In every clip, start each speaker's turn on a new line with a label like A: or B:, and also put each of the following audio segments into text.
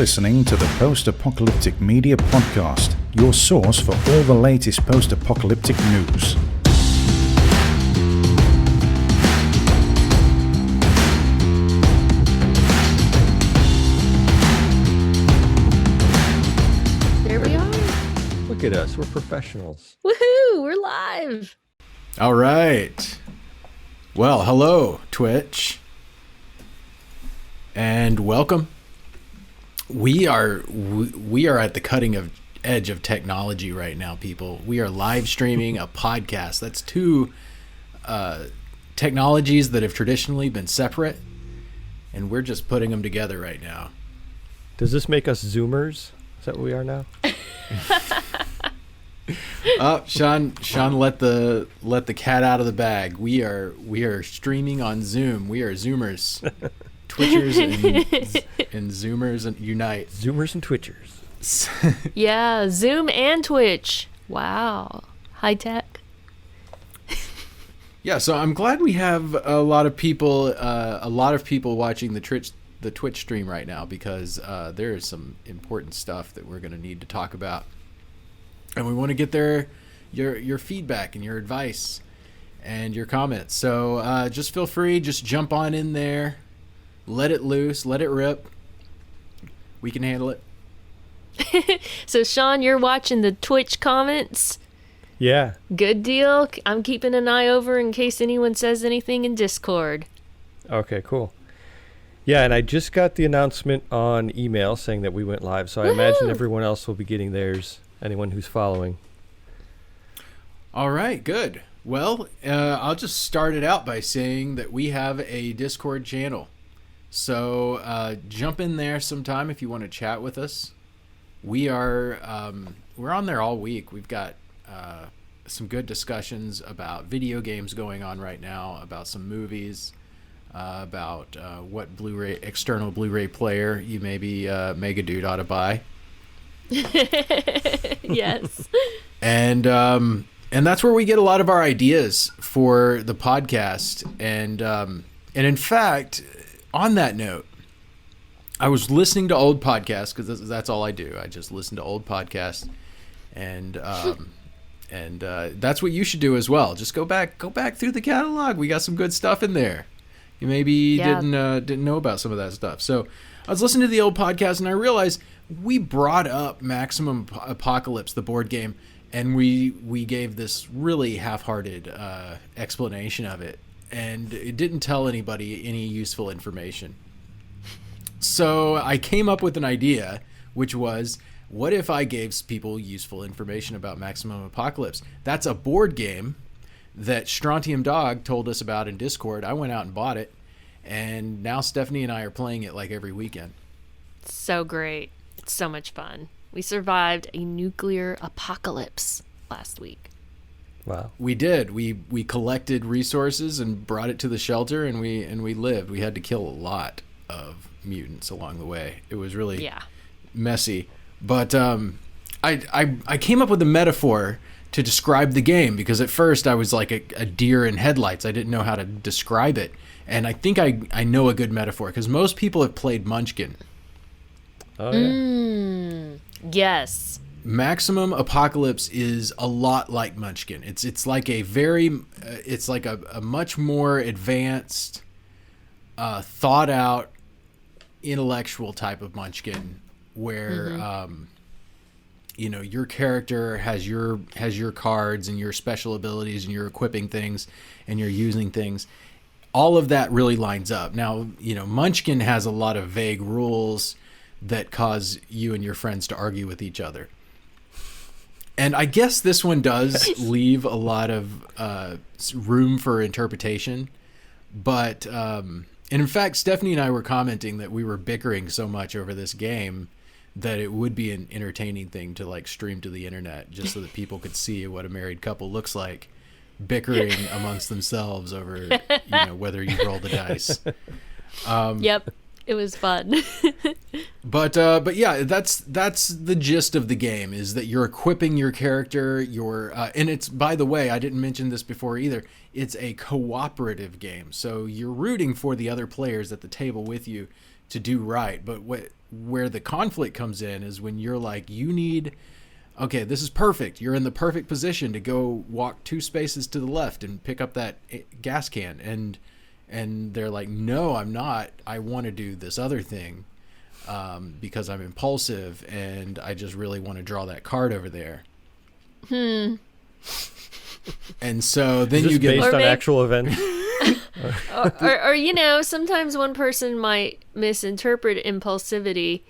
A: listening to the Post-Apocalyptic Media Podcast, your source for all the latest post-apocalyptic news.
B: There we are.
C: Look at us, we're professionals.
B: Woohoo, we're live.
D: All right. Well, hello, Twitch. And welcome. We are at the cutting edge of technology right now, people. We are live streaming a podcast. That's two technologies that have traditionally been separate, and we're just putting them together right now.
C: Does this make us Zoomers? Is that what we are now?
D: Sean let the cat out of the bag. We are streaming on Zoom. We are Zoomers. Twitchers and Zoomers and unite.
C: Zoomers and Twitchers.
B: Yeah, Zoom and Twitch. Wow. High tech.
D: Yeah, so I'm glad we have a lot of people watching the Twitch stream right now, because there is some important stuff that we're going to need to talk about. And we want to get your feedback and your advice and your comments. So just feel free, just jump on in there. Let it loose. Let it rip. We can handle it.
B: So, Sean, you're watching the Twitch comments?
C: Yeah.
B: Good deal. I'm keeping an eye over in case anyone says anything in Discord.
C: Okay, cool. Yeah, and I just got the announcement on email saying that we went live, so I imagine everyone else will be getting theirs, anyone who's following.
D: All right, good. Well, I'll just start it out by saying that we have a Discord channel. So jump in there sometime if you want to chat with us. We're on there all week. We've got some good discussions about video games going on right now, about some movies, about what external Blu-ray player you maybe Mega Dude ought to buy.
B: Yes.
D: And that's where we get a lot of our ideas for the podcast. And in fact, on that note, I was listening to old podcasts, because that's all I do. I just listen to old podcasts, and that's what you should do as well. Just go back through the catalog. We got some good stuff in there. You maybe didn't know about some of that stuff. So I was listening to the old podcast, and I realized we brought up Maximum Apocalypse, the board game, and we gave this really half-hearted explanation of it. And it didn't tell anybody any useful information. So I came up with an idea, which was, what if I gave people useful information about Maximum Apocalypse? That's a board game that Strontium Dog told us about in Discord. I went out and bought it, and now Stephanie and I are playing it like every weekend.
B: So great. It's so much fun. We survived a nuclear apocalypse last week.
C: Wow.
D: We did. We collected resources and brought it to the shelter, and we lived. We had to kill a lot of mutants along the way. It was really messy. But I came up with a metaphor to describe the game, because at first I was like a deer in headlights. I didn't know how to describe it. And I think I know a good metaphor, because most people have played Munchkin.
C: Oh, yeah.
B: Yes.
D: Maximum Apocalypse is a lot like Munchkin. It's like a much more advanced, thought out, intellectual type of Munchkin, where your character has your cards and your special abilities, and you're equipping things and you're using things. All of that really lines up. Now, Munchkin has a lot of vague rules that cause you and your friends to argue with each other. And I guess this one does leave a lot of room for interpretation. But, and in fact, Stephanie and I were commenting that we were bickering so much over this game that it would be an entertaining thing to stream to the internet, just so that people could see what a married couple looks like, bickering amongst themselves over whether you roll the dice.
B: Yep. It was fun.
D: But yeah, that's the gist of the game, is that you're equipping your character. And it's, by the way, I didn't mention this before either. It's a cooperative game, so you're rooting for the other players at the table with you to do right. But where the conflict comes in is when you're like, okay, this is perfect. You're in the perfect position to go walk 2 spaces to the left and pick up that gas can. And they're like, no, I'm not. I want to do this other thing because I'm impulsive and I just really want to draw that card over there. And so then you get
C: based on actual events.
B: or sometimes one person might misinterpret impulsivity,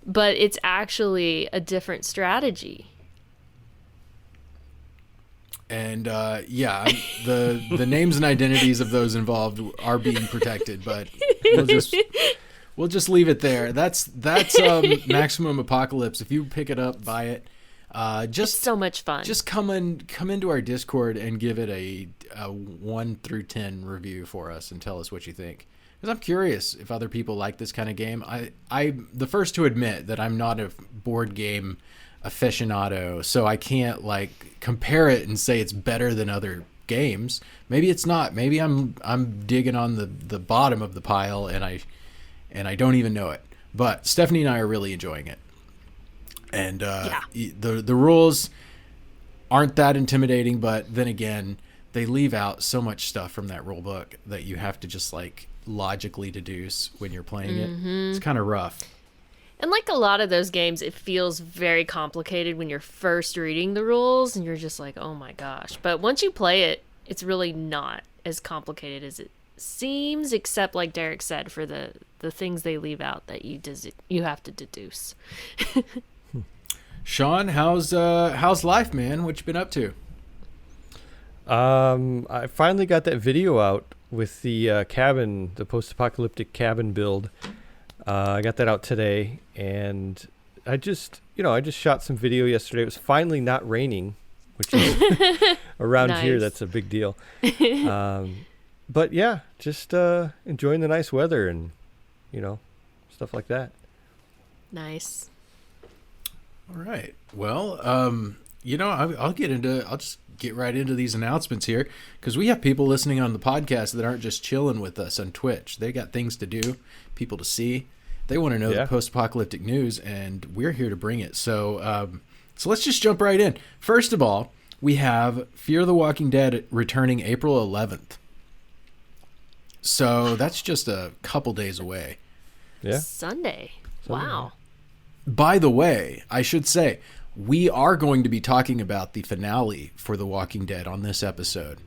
B: but it's actually a different strategy. And
D: the names and identities of those involved are being protected, but we'll just leave it there. That's Maximum Apocalypse. If you pick it up, buy it.
B: It's so much fun.
D: Just come into our Discord and give it a 1 through 10 review for us and tell us what you think. Because I'm curious if other people like this kind of game. I'm the first to admit that I'm not a board game aficionado, so I can't like compare it and say it's better than other games. Maybe it's not. Maybe I'm digging on the bottom of the pile and I don't even know it. But Stephanie and I are really enjoying it. And the rules aren't that intimidating, but then again, they leave out so much stuff from that rule book that you have to just like logically deduce when you're playing it. It's kind of rough.
B: And like a lot of those games, it feels very complicated when you're first reading the rules and you're just like, oh my gosh. But once you play it, it's really not as complicated as it seems, except like Derek said, for the things they leave out that you have to deduce.
D: Sean, how's life, man? What you been up to?
C: I finally got that video out with the cabin, the post-apocalyptic cabin build. I got that out today, and I just shot some video yesterday. It was finally not raining, which is around here, that's a big deal. But yeah, just enjoying the nice weather and stuff like that.
B: Nice.
D: All right. Well, I'll just get right into these announcements here because we have people listening on the podcast that aren't just chilling with us on Twitch. They got things to do, people to see. They want to know the post-apocalyptic news, and we're here to bring it. So let's just jump right in. First of all, we have Fear the Walking Dead returning April 11th. So that's just a couple days away.
C: Yeah.
B: Sunday. Wow.
D: By the way, I should say, we are going to be talking about the finale for The Walking Dead on this episode.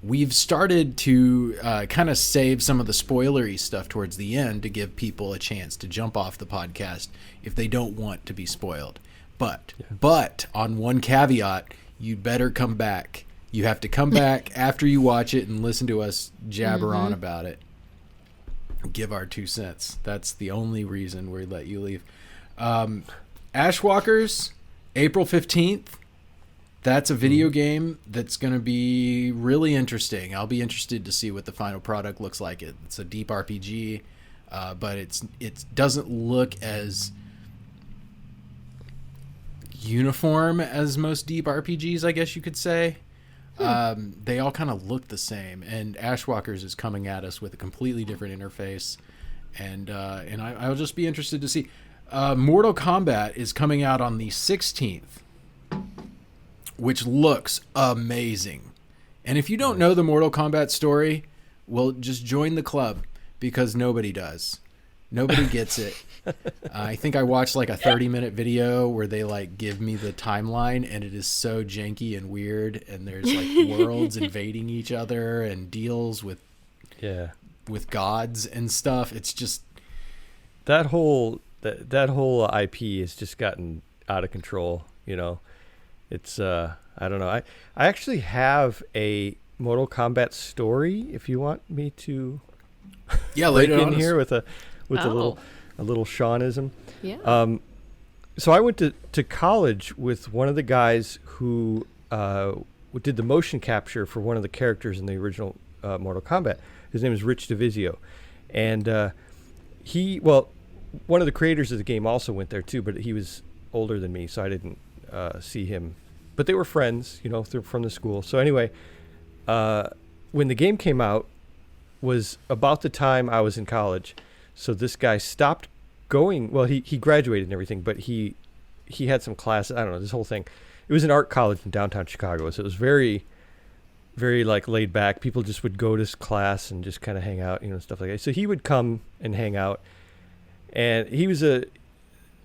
D: We've started to kind of save some of the spoilery stuff towards the end to give people a chance to jump off the podcast if they don't want to be spoiled. But on one caveat, you better come back. You have to come back after you watch it and listen to us jabber on about it. Give our 2 cents. That's the only reason we let you leave. Ashwalkers, April 15th. That's a video game that's going to be really interesting. I'll be interested to see what the final product looks like. It's a deep RPG, but it doesn't look as uniform as most deep RPGs, I guess you could say. They all kind of look the same, and Ashwalkers is coming at us with a completely different interface, and I'll just be interested to see. Mortal Kombat is coming out on the 16th, which looks amazing. And if you don't know the Mortal Kombat story, well, just join the club because nobody does. Nobody gets it. I think I watched like a 30-minute video where they like give me the timeline, and it is so janky and weird, and there's like worlds invading each other and deals with gods and stuff. It's just
C: that whole IP has just gotten out of control, It's I don't know. I actually have a Mortal Kombat story if you want me to
D: break
C: in here with a little Seanism.
B: Yeah.
C: So I went to college with one of the guys who did the motion capture for one of the characters in the original Mortal Kombat. His name is Rich DeVizio, and one of the creators of the game also went there too, but he was older than me, so I didn't see him. But they were friends, from the school. So anyway, when the game came out was about the time I was in college. So this guy stopped going. Well, he graduated and everything, but he had some classes. I don't know, this whole thing. It was an art college in downtown Chicago, so it was very, very like laid back. People just would go to this class and just kind of hang out, stuff like that. So he would come and hang out, and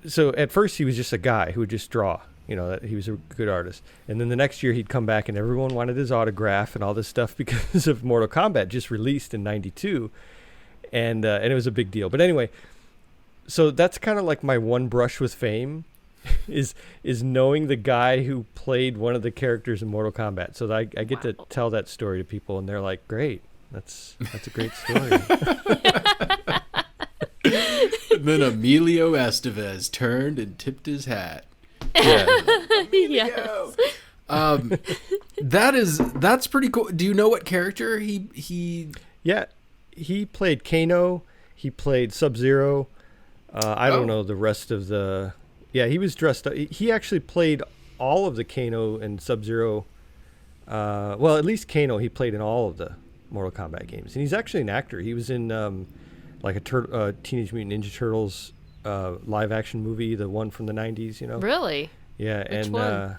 C: so at first he was just a guy who would just draw. That he was a good artist. And then the next year he'd come back and everyone wanted his autograph and all this stuff because of Mortal Kombat just released in 92. And it was a big deal. But anyway, so that's kind of like my one brush with fame is knowing the guy who played one of the characters in Mortal Kombat. So I get to tell that story to people and they're like, great. That's a great story.
D: And then Emilio Estevez turned and tipped his hat.
C: Yeah.
B: Yes.
D: That's pretty cool. Do you know what character he
C: Yeah, he played Kano. He played Sub-Zero. I don't know the rest of the. Yeah, he was dressed up. He actually played all of the Kano and Sub-Zero. Well, at least Kano he played in all of the Mortal Kombat games, and he's actually an actor. He was in like a Teenage Mutant Ninja Turtles live action movie, the one from the 90s.
B: Really?
C: Yeah,
B: Which
C: and
B: one?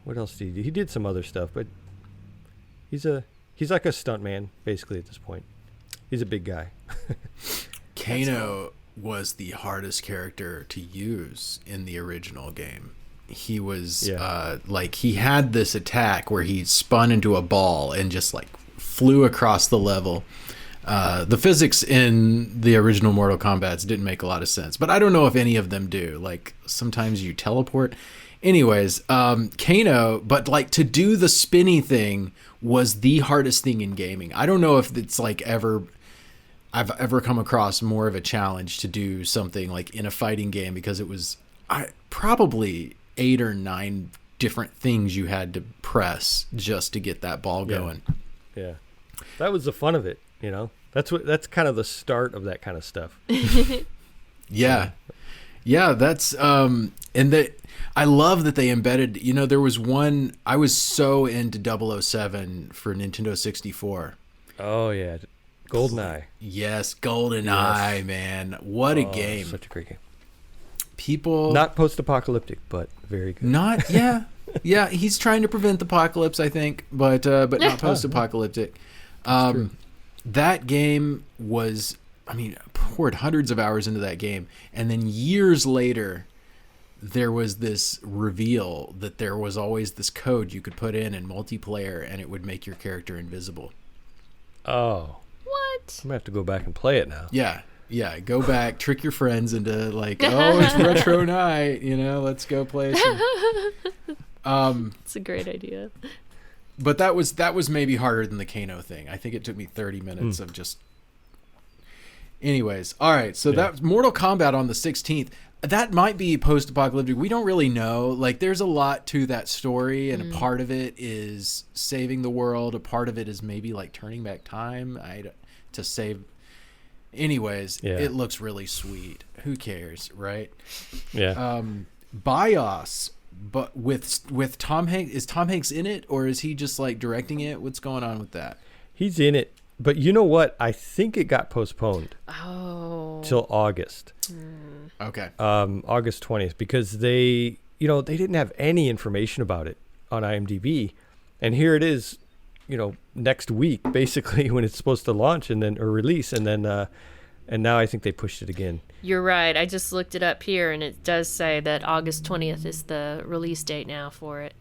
C: what else did he do? He did some other stuff, but he's like a stuntman basically at this point. He's a big guy.
D: Kano was the hardest character to use in the original game. He was like he had this attack where he spun into a ball and just like flew across the level. The physics in the original Mortal Kombat didn't make a lot of sense, but I don't know if any of them do. Like sometimes you teleport. Anyways, Kano, but like to do the spinny thing was the hardest thing in gaming. I don't know if it's like I've ever come across more of a challenge to do something like in a fighting game, because it was probably 8 or 9 different things you had to press just to get that ball going.
C: Yeah. That was the fun of it. That's kind of the start of that kind of stuff.
D: Yeah, that's and that I love that they embedded. There was one I was so into 007 for Nintendo 64.
C: Oh yeah, GoldenEye.
D: Yes, GoldenEye,
C: Yes.
D: Man, what a game!
C: Such a great game.
D: People
C: Not post-apocalyptic, but very good.
D: not yeah. He's trying to prevent the apocalypse, I think, but not post-apocalyptic. That game was, poured hundreds of hours into that game. And then years later, there was this reveal that there was always this code you could put in multiplayer and it would make your character invisible.
C: Oh.
B: What?
C: I'm going to have to go back and play it now.
D: Yeah. Go back, trick your friends into like, oh, it's retro night. Let's go play some.
B: It's a great idea.
D: But that was maybe harder than the Kano thing. I think it took me 30 minutes of just. Anyways, all right. So that's Mortal Kombat on the 16th. That might be post-apocalyptic. We don't really know. Like, there's a lot to that story, and a part of it is saving the world. A part of it is maybe like turning back time to save. Anyways, it looks really sweet. Who cares, right?
C: Yeah.
D: BIOS. But with Tom Hanks, is Tom Hanks in it, or is he just like directing it? What's going on with that?
C: He's in it, but you know what? I think it got postponed.
B: Oh.
C: Till August.
D: Okay.
C: August 20th, because they didn't have any information about it on IMDb, and here it is, next week basically when it's supposed to launch or release, and then. And now I think they pushed it again.
B: You're right. I just looked it up here, and it does say that August 20th is the release date now for it.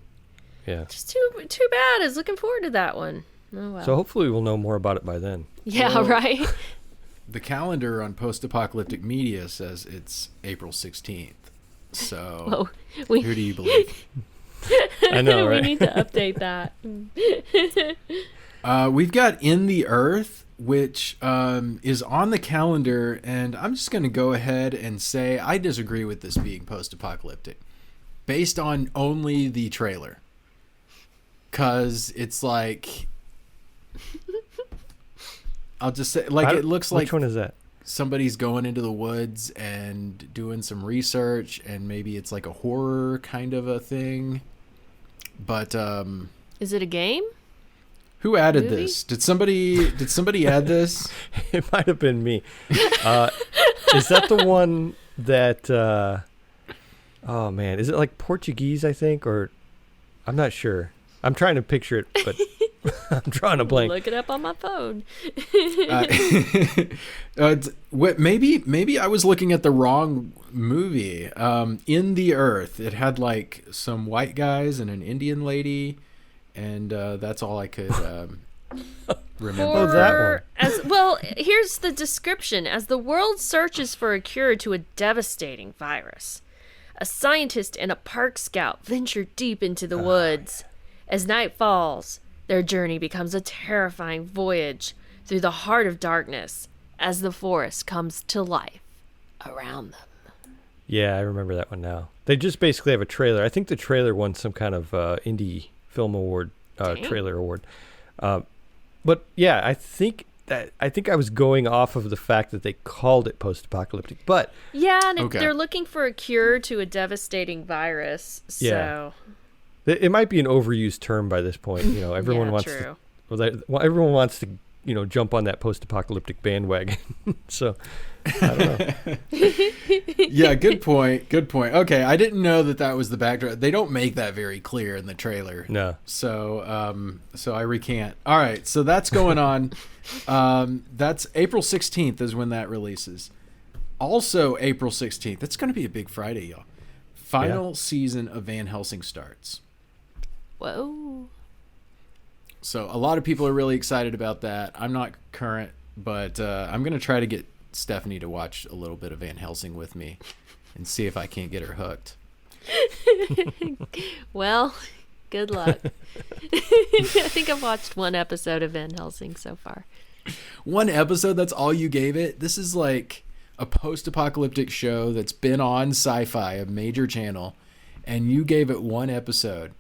C: Yeah.
B: Just too bad. I was looking forward to that one. Oh, well.
C: So hopefully we'll know more about it by then.
B: Yeah,
D: Well,
B: right?
D: The calendar on Post-Apocalyptic Media says it's April 16th. So
B: Whoa.
D: who do you believe?
C: I know, right?
B: We need to update that.
D: We've got In the Earth, which is on the calendar, and I'm just going to go ahead and say I disagree with this being post-apocalyptic based on only the trailer, because it's like I'll just say, like, it looks like
C: which one is that?
D: Somebody's going into the woods and doing some research, and maybe it's like a horror kind of a thing, but
B: Is it a game?
D: Who added
B: Movie?
D: this? Did somebody add this?
C: It might have been me. Is that the one that? Oh man, is it like Portuguese? I think, or I'm not sure. I'm trying to picture it, but I'm drawing a blank.
B: Look it up on my phone.
D: Maybe I was looking at the wrong movie. In the Earth, it had like some white guys and an Indian lady, and that's all I could remember.
C: Oh, that one.
B: As well, here's the description: as the world searches for a cure to a devastating virus, a scientist and a park scout venture deep into the woods. As night falls, their journey becomes a terrifying voyage through the heart of darkness as the forest comes to life around them.
C: Yeah, I remember that one now. They just basically have a trailer. I think the trailer won some kind of indie film award, trailer award. But yeah, I think I was going off of the fact that they called it post-apocalyptic. But
B: Yeah, and
D: Okay.
B: they're looking for a cure to a devastating virus. So
C: Yeah. It might be an overused term by this point. You know, everyone
B: yeah,
C: wants
B: true.
C: everyone wants to, you know, jump on that post-apocalyptic bandwagon. So I don't know.
D: Yeah, good point. Good point. Okay, I didn't know that was the backdrop. They don't make that very clear in the trailer.
C: No.
D: So, so I recant. All right, so that's going on. That's April 16th is when that releases. Also, April 16th. It's going to be a big Friday, y'all. Final season of Van Helsing starts.
B: Whoa.
D: So a lot of people are really excited about that. I'm not current, but I'm going to try to get Stephanie to watch a little bit of Van Helsing with me and see if I can't get her hooked.
B: Well, good luck. I think I've watched one episode of Van Helsing so far.
D: One episode, that's all you gave it? This is like a post-apocalyptic show that's been on Sci-Fi, a major channel, and you gave it one episode.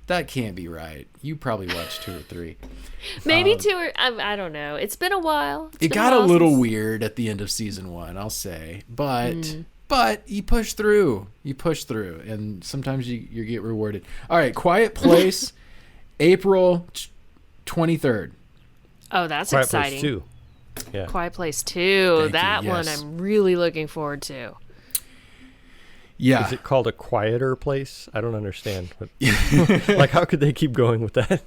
D: That can't be right. You probably watched 2 or 3.
B: Maybe 2 or I don't know. It's been a while.
D: It got a little weird at the end of season 1, I'll say. But you push through. You push through, and sometimes you get rewarded. All right, Quiet Place, April 23rd.
B: Oh, that's
C: Quiet
B: exciting.
C: Place 2. Yeah.
B: Quiet Place 2.
D: Thank
B: That
D: you,
B: one
D: yes.
B: I'm really looking forward to.
D: Yeah.
C: Is it called A Quieter Place? I don't understand. But like, how could they keep going with that?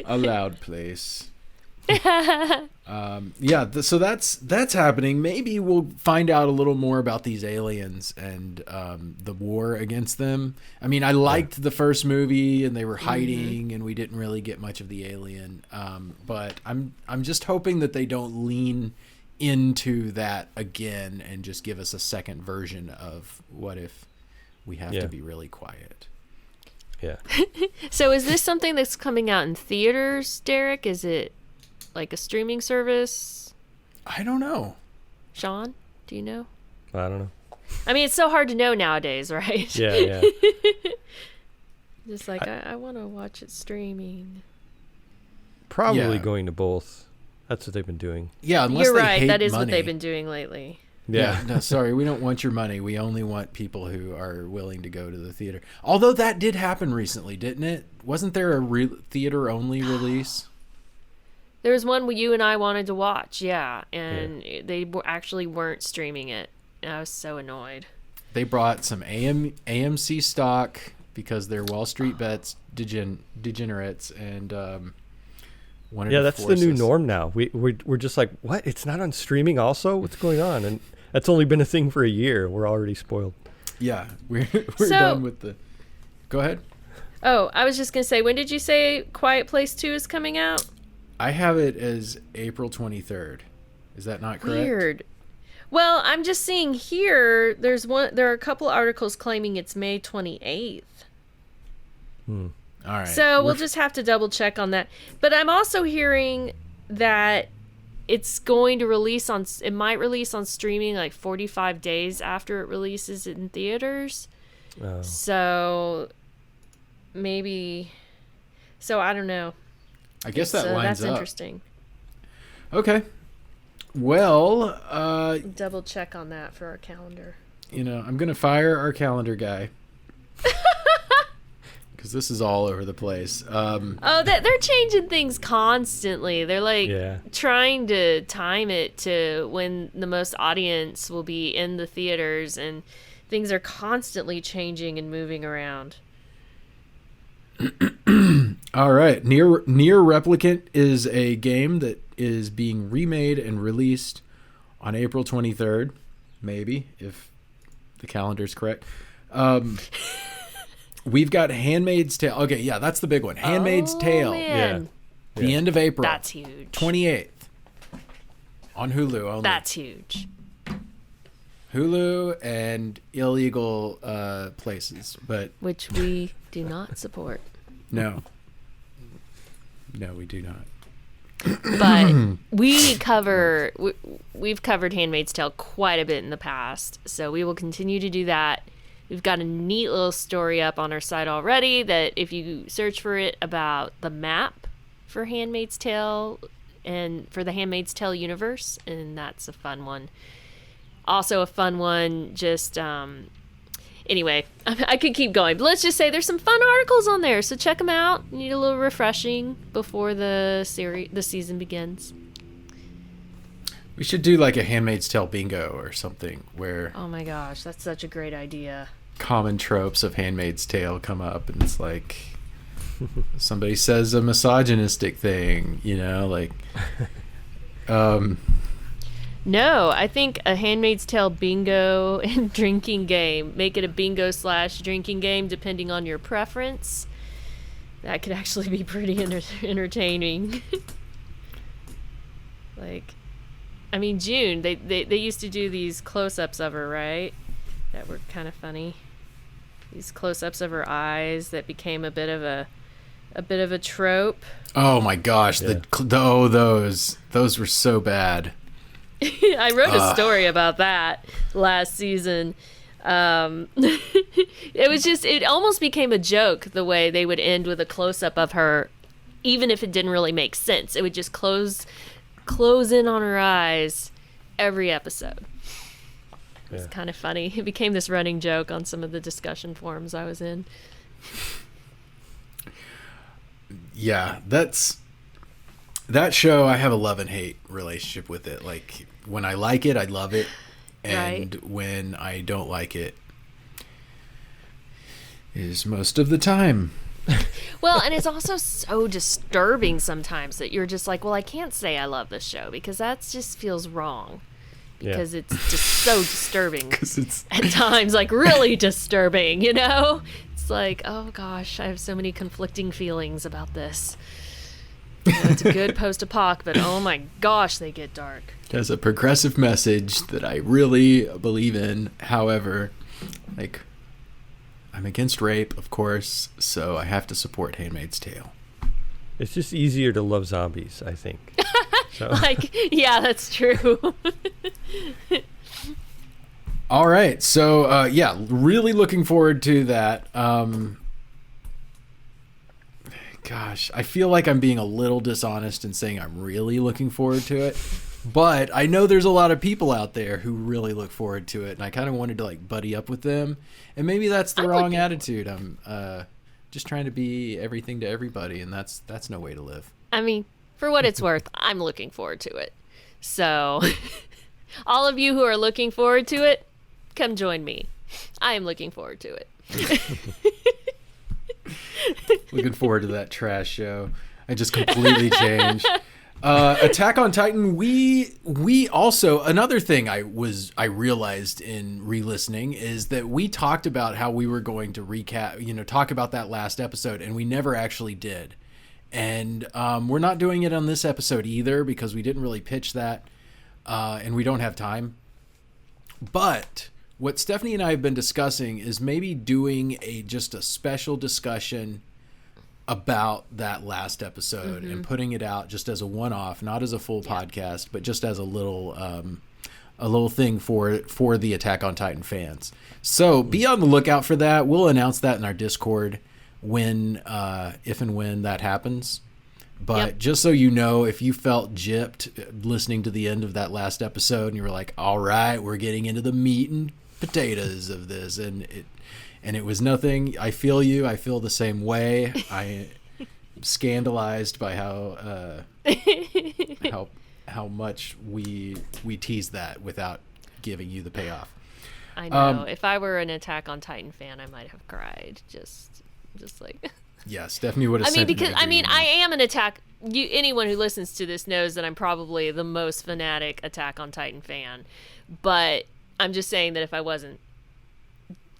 D: A loud place. So that's happening. Maybe we'll find out a little more about these aliens and the war against them. I mean, I liked the first movie, and they were hiding, and we didn't really get much of the alien. But I'm just hoping that they don't lean into that again and just give us a second version of what if we have to be really quiet.
C: Yeah.
B: So is this something that's coming out in theaters, Derek? Is it like a streaming service?
D: I don't know.
B: Sean, do you know?
C: I don't know.
B: I mean, it's so hard to know nowadays, right?
C: Yeah.
B: Just like, I want to watch it streaming.
C: Probably
D: Yeah.
C: going to both. That's what they've been doing.
D: Yeah, unless
B: You're
D: they
B: right.
D: hate
B: That is
D: money.
B: what they've been doing lately.
C: Yeah.
D: No, sorry, we don't want your money. We only want people who are willing to go to the theater. Although that did happen recently, didn't it? Wasn't there a theater-only release?
B: There was one you and I wanted to watch, yeah, and they actually weren't streaming it. I was so annoyed.
D: They brought some AMC stock because they're Wall Street bets degenerates and wanted to
C: That's the
D: force
C: new
D: us.
C: norm now. We're just like, what? It's not on streaming also? What's going on? And that's only been a thing for a year. We're already spoiled.
D: Yeah, we're
B: So-
D: done with the... Go ahead.
B: Oh, I was just going to say, when did you say Quiet Place 2 is coming out?
D: I have it as April 23rd. Is that not correct?
B: Weird. Well, I'm just seeing here, there are a couple articles claiming it's May 28th.
D: All right.
B: So we'll just have to double check on that. But I'm also hearing that it's going to it might release on streaming like 45 days after it releases in theaters.
C: Oh.
B: So I don't know.
D: I guess that lines
B: that's
D: up.
B: interesting.
D: Okay. Well,
B: Double check on that for our calendar.
D: I'm going to fire our calendar guy. because this is all over the place.
B: They're changing things constantly. They're like
C: Yeah.
B: trying to time it to when the most audience will be in the theaters, and things are constantly changing and moving around.
D: All right. Near Replicant is a game that is being remade and released on April 23rd, maybe, if the calendar's correct. We've got Handmaid's Tale. Okay, yeah, that's the big one. Handmaid's Tale.
B: Man.
C: Yeah.
D: The end of April.
B: That's huge.
D: 28th. On Hulu only.
B: That's huge.
D: Hulu and illegal places, but
B: Which we do not support.
D: no. No, we do not.
B: But we've covered Handmaid's Tale quite a bit in the past, so we will continue to do that. We've got a neat little story up on our site already that if you search for it about the map for Handmaid's Tale and for the Handmaid's Tale universe, and that's a fun one. Also a fun one, just anyway, I could keep going, but let's just say there's some fun articles on there, so check them out. You need a little refreshing before the season begins.
D: We should do like a Handmaid's Tale bingo or something where
B: Oh my gosh, that's such a great idea.
D: common tropes of Handmaid's Tale come up, and it's like somebody says a misogynistic thing, like
B: No, I think a Handmaid's Tale bingo and drinking game. Make it a bingo / drinking game depending on your preference. That could actually be pretty entertaining. June, they used to do these close-ups of her, right? That were kind of funny. These close-ups of her eyes that became a bit of a trope.
D: oh my gosh,
C: Yeah.
D: those were so bad.
B: I wrote a story about that last season. It almost became a joke the way they would end with a close-up of her, even if it didn't really make sense. It would just close in on her eyes every episode. It's kind of funny. It became this running joke on some of the discussion forums I was in.
D: Yeah, that show, I have a love and hate relationship with it. Like, when I like it, I love it. And when I don't like it, is most of the time.
B: Well, and it's also so disturbing sometimes that you're just like, well, I can't say I love this show because that just feels wrong. Because it's just so disturbing.
D: Because it's
B: At times, like, really disturbing, It's like, oh gosh, I have so many conflicting feelings about this. It's a good post-apoc, but oh my gosh, they get dark.
D: has a progressive message that I really believe in. However, like, I'm against rape, of course, so I have to support Handmaid's Tale.
C: It's just easier to love zombies, I think. So.
B: Yeah, that's true.
D: All right, so really looking forward to that. Gosh, I feel like I'm being a little dishonest in saying I'm really looking forward to it, but I know there's a lot of people out there who really look forward to it, and I kind of wanted to like buddy up with them, and maybe that's the wrong attitude. I'm just trying to be everything to everybody, and that's no way to live.
B: I mean, for what it's worth, I'm looking forward to it. So, all of you who are looking forward to it, come join me. I am looking forward to it.
D: Looking forward to that trash show. I just completely changed. Attack on Titan. We also, another thing I realized in re-listening is that we talked about how we were going to recap, talk about that last episode, and we never actually did. And we're not doing it on this episode either because we didn't really pitch that, and we don't have time. But what Stephanie and I have been discussing is maybe doing just a special discussion about that last episode and putting it out just as a one-off, not as a full podcast, but just as a little thing for the Attack on Titan fans. So be on the lookout for that. We'll announce that in our Discord if and when that happens. But just so you know, if you felt gypped listening to the end of that last episode and you were like, all right, we're getting into the meat and potatoes of this, and it was nothing. I feel you. I feel the same way. I am scandalized by how much we tease that without giving you the payoff.
B: I know. If I were an Attack on Titan fan, I might have cried. Just like.
D: Yeah, Stephanie would have.
B: I mean, because I am an Attack. Anyone who listens to this knows that I'm probably the most fanatic Attack on Titan fan. But I'm just saying that if I wasn't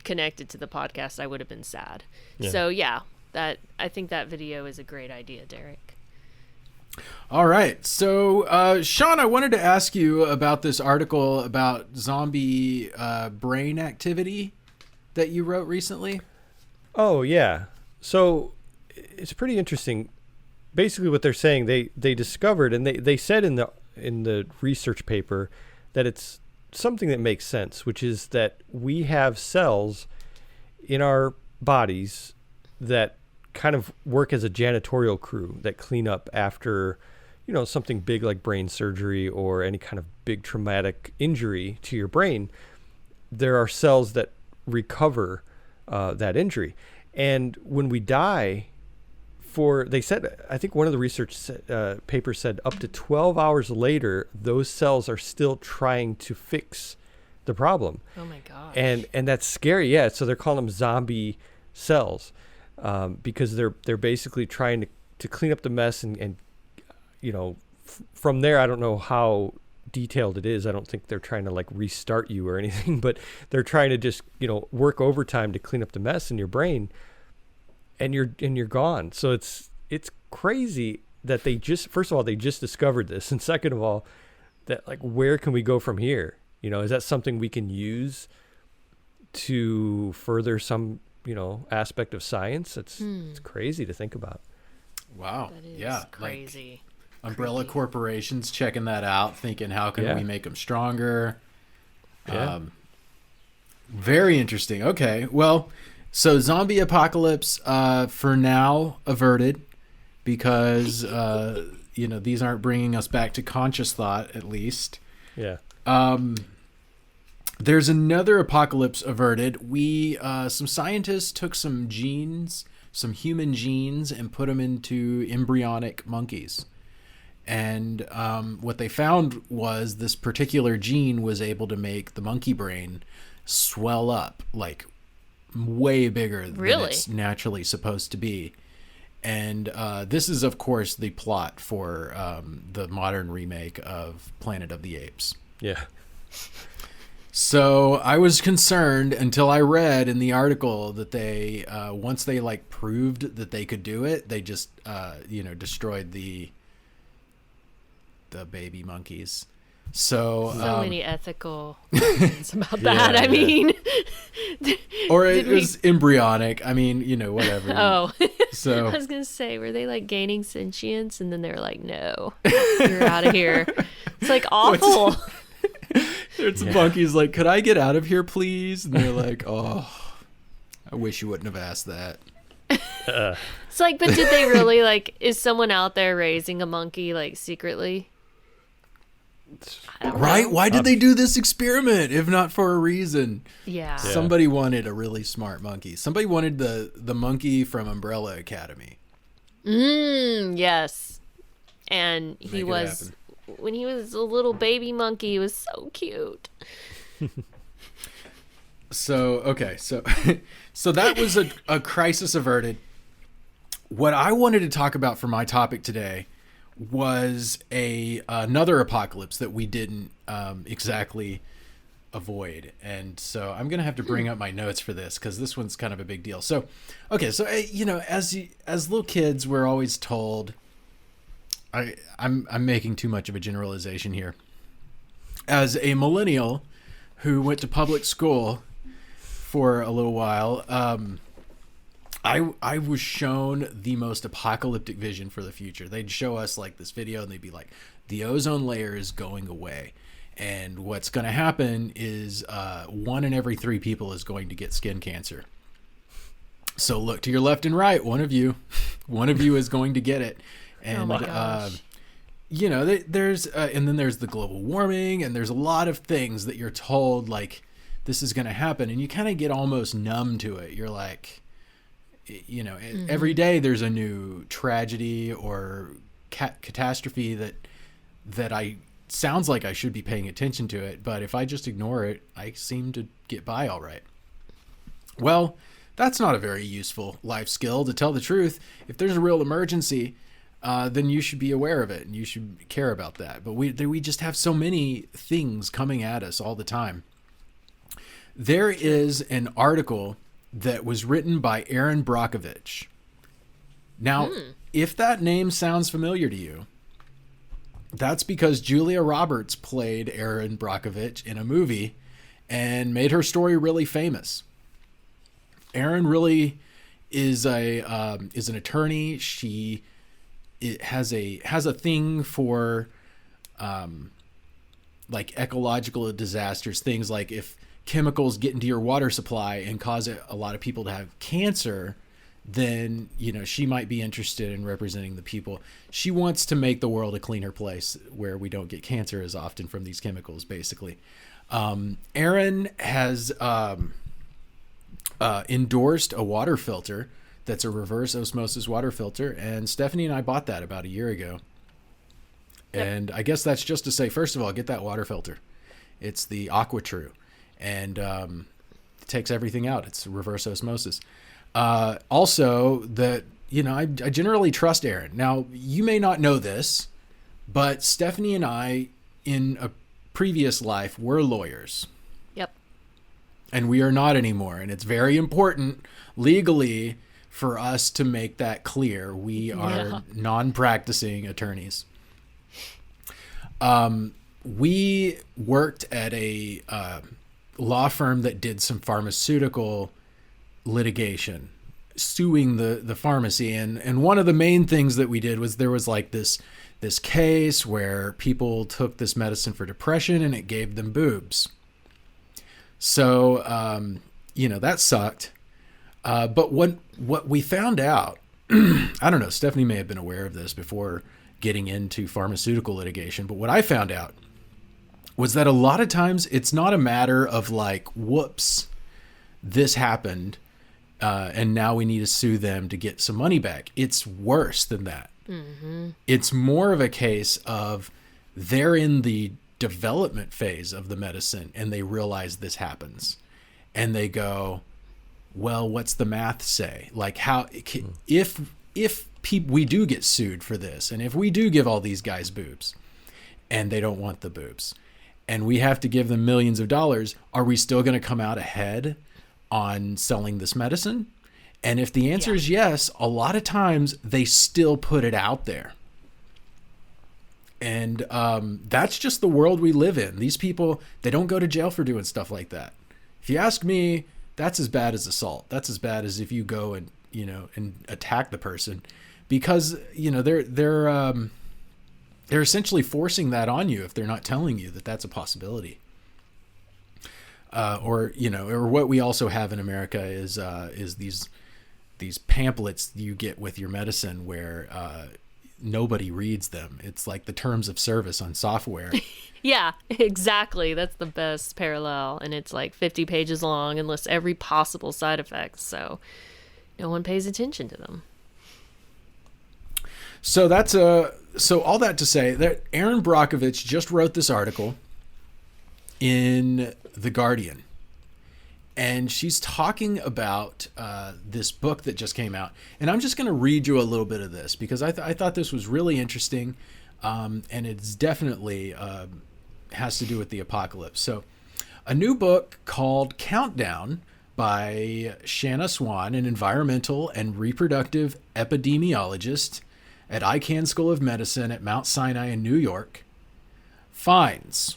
B: connected to the podcast, I would have been sad. Yeah. So yeah, I think that video is a great idea, Derek.
D: All right. So, Sean, I wanted to ask you about this article about zombie brain activity that you wrote recently.
C: Oh, yeah. So it's pretty interesting. Basically what they're saying, they discovered, and they said in the research paper that it's something that makes sense, which is that we have cells in our bodies that kind of work as a janitorial crew that clean up after, something big like brain surgery or any kind of big traumatic injury to your brain. There are cells that recover that injury. And when we die, they said, I think one of the research papers said up to 12 hours later, those cells are still trying to fix the problem.
B: Oh my gosh.
C: And that's scary. Yeah. So they're calling them zombie cells. Because they're basically trying to clean up the mess and from there, I don't know how detailed it is. I don't think they're trying to like restart you or anything, but they're trying to just work overtime to clean up the mess in your brain, and you're gone. So it's crazy that first of all they just discovered this, and second of all, that like where can we go from here? Is that something we can use to further some aspect of science? It's crazy to think about.
D: Wow.
B: That is
D: yeah,
B: crazy.
D: Like umbrella corporations checking that out, thinking how can we make them stronger.
C: Yeah.
D: Very interesting. Okay, well, so zombie apocalypse for now averted, because these aren't bringing us back to conscious thought, at least.
C: Yeah.
D: There's another apocalypse averted. Some scientists took some human genes, and put them into embryonic monkeys. And what they found was this particular gene was able to make the monkey brain swell up, like way bigger than it's naturally supposed to be. And this is, of course, the plot for the modern remake of Planet of the Apes.
C: Yeah.
D: So I was concerned until I read in the article that they, once they like proved that they could do it, they just, destroyed the baby monkeys. So
B: many ethical questions about that. I mean,
D: or it was embryonic. I mean, whatever.
B: Oh,
D: so
B: I was gonna say, were they like gaining sentience, and then they were like, "No, you're out of here." It's like awful.
D: There's monkeys like, "Could I get out of here, please?" And they're like, "Oh, I wish you wouldn't have asked that."
B: It's like, but did they really like? Is someone out there raising a monkey like secretly?
D: Right? Why did they do this experiment if not for a reason?
B: Yeah.
D: Somebody wanted a really smart monkey. Somebody wanted the monkey from Umbrella Academy.
B: Yes. And he was, when he was a little baby monkey, he was so cute.
D: So that was a crisis averted. What I wanted to talk about for my topic today was another apocalypse that we didn't exactly avoid. And so I'm going to have to bring up my notes for this, because this one's kind of a big deal. So, okay. So, as little kids, we're always told, I'm making too much of a generalization here. As a millennial who went to public school for a little while, I was shown the most apocalyptic vision for the future. They'd show us like this video, and they'd be like, the ozone layer is going away, and what's going to happen is 1 in every 3 people is going to get skin cancer. So look to your left and right. One of you is going to get it. And
B: oh my gosh.
D: There's and then there's the global warming, and there's a lot of things that you're told, like, this is going to happen. And you kind of get almost numb to it. You're like, you know, every day there's a new tragedy or catastrophe that I sounds like I should be paying attention to it. But if I just ignore it, I seem to get by all right. Well, that's not a very useful life skill, to tell the truth. If there's a real emergency, then you should be aware of it and you should care about that. But we just have so many things coming at us all the time. There is an article that was written by Erin Brockovich. Now, if that name sounds familiar to you, that's because Julia Roberts played Erin Brockovich in a movie and made her story really famous. Erin really is an attorney. She has a thing for like ecological disasters, things like if chemicals get into your water supply and cause a lot of people to have cancer, then, you know, she might be interested in representing the people. She wants to make the world a cleaner place where we don't get cancer as often from these chemicals, basically. Erin has endorsed a water filter that's a reverse osmosis water filter, and Stephanie and I bought that about a year ago. Yep. And I guess that's just to say, first of all, get that water filter. It's the AquaTrue, and it takes everything out. It's reverse osmosis. Also, that, you know, I generally trust Erin. Now, you may not know this, but Stephanie and I, in a previous life, were lawyers.
B: Yep.
D: And we are not anymore. And it's very important legally for us to make that clear. We are non-practicing attorneys. We worked at a law firm that did some pharmaceutical litigation, suing the pharmacy. And one of the main things that we did was there was like this case where people took this medicine for depression and it gave them boobs. So, you know, that sucked. But what we found out, I don't know, Stephanie may have been aware of this before getting into pharmaceutical litigation, but what I found out was that a lot of times it's not a matter of like, whoops, this happened, and now we need to sue them to get some money back. It's worse than that. Mm-hmm. It's more of a case of they're in the development phase of the medicine and they realize this happens and they go, well, what's the math say? Like how, if we do get sued for this, and if we do give all these guys boobs and they don't want the boobs and we have to give them millions of dollars, are we still going to come out ahead on selling this medicine? And if the answer is yes, a lot of times they still put it out there. And that's just the world we live in. These people, they don't go to jail for doing stuff like that. If you ask me, that's as bad as assault. That's as bad as if you go and, you know, and attack the person, because, you know, they're essentially forcing that on you if they're not telling you that that's a possibility. Or, you know, or what we also have in America is these pamphlets you get with your medicine where nobody reads them. It's like the terms of service on software.
B: Yeah, exactly. That's the best parallel. And it's like 50 pages long and lists every possible side effect. So no one pays attention to them.
D: So that's so all that to say that Erin Brockovich just wrote this article in The Guardian. And she's talking about this book that just came out. And I'm just going to read you a little bit of this because I thought this was really interesting. And it's definitely has to do with the apocalypse. So a new book called Countdown by Shanna Swan, an environmental and reproductive epidemiologist at Icahn School of Medicine at Mount Sinai in New York, finds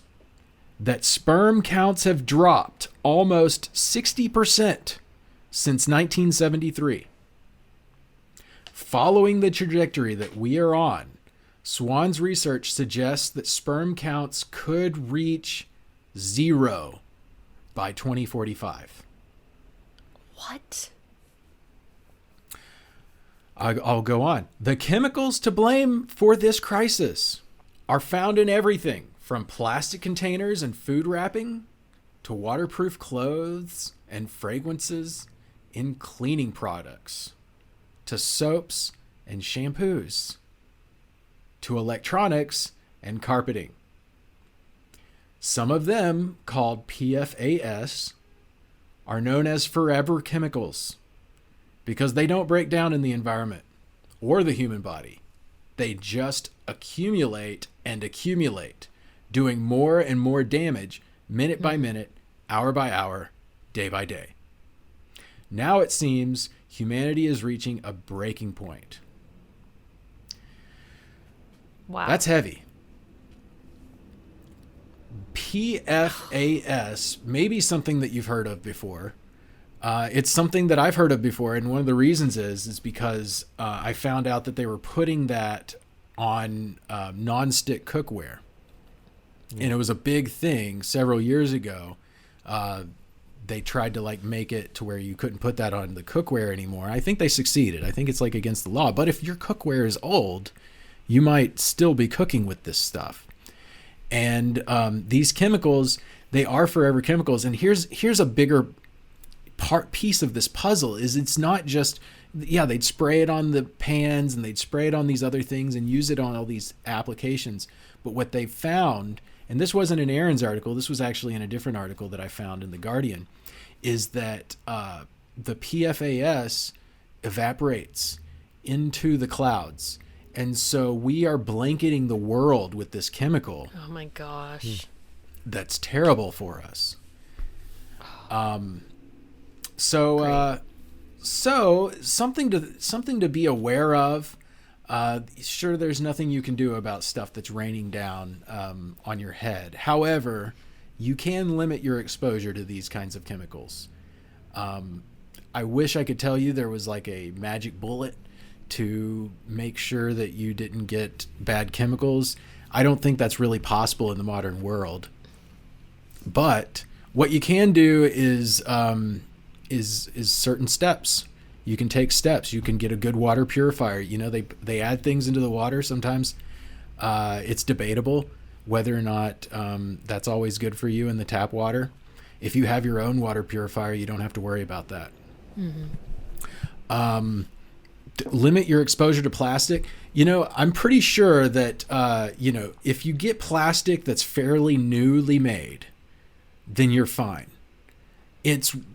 D: that sperm counts have dropped almost 60% since 1973. Following the trajectory that we are on, Swan's research suggests that sperm counts could reach 0 by 2045.
B: What?
D: I'll go on. The chemicals to blame for this crisis are found in everything from plastic containers and food wrapping to waterproof clothes and fragrances in cleaning products, to soaps and shampoos, to electronics and carpeting. Some of them, called PFAS, are known as forever chemicals because they don't break down in the environment or the human body. They just accumulate and accumulate, doing more and more damage minute by minute, hour by hour, day by day. Now it seems humanity is reaching a breaking point.
B: Wow.
D: That's heavy. PFAS may be something that you've heard of before. It's something that I've heard of before, and one of the reasons is because I found out that they were putting that on non-stick cookware. And it was a big thing several years ago. They tried to like make it to where you couldn't put that on the cookware anymore. I think they succeeded. I think it's like against the law. But if your cookware is old, you might still be cooking with this stuff. And these chemicals, they are forever chemicals. And here's a bigger piece of this puzzle is it's not just, they'd spray it on the pans and they'd spray it on these other things and use it on all these applications. But what they found, and this wasn't in Aaron's article, this was actually in a different article that I found in The Guardian, is that the PFAS evaporates into the clouds. And so we are blanketing the world with this chemical.
B: Oh my gosh.
D: That's terrible for us. So something to be aware of. Sure, there's nothing you can do about stuff that's raining down on your head. However, you can limit your exposure to these kinds of chemicals. I wish I could tell you there was like a magic bullet to make sure that you didn't get bad chemicals. I don't think that's really possible in the modern world. But what you can do is certain steps. You can take steps. You can get a good water purifier. You know, they add things into the water. Sometimes it's debatable whether or not that's always good for you in the tap water. If you have your own water purifier, you don't have to worry about that. Mm-hmm. Limit your exposure to plastic. You know, I'm pretty sure that, if you get plastic that's fairly newly made, then you're fine.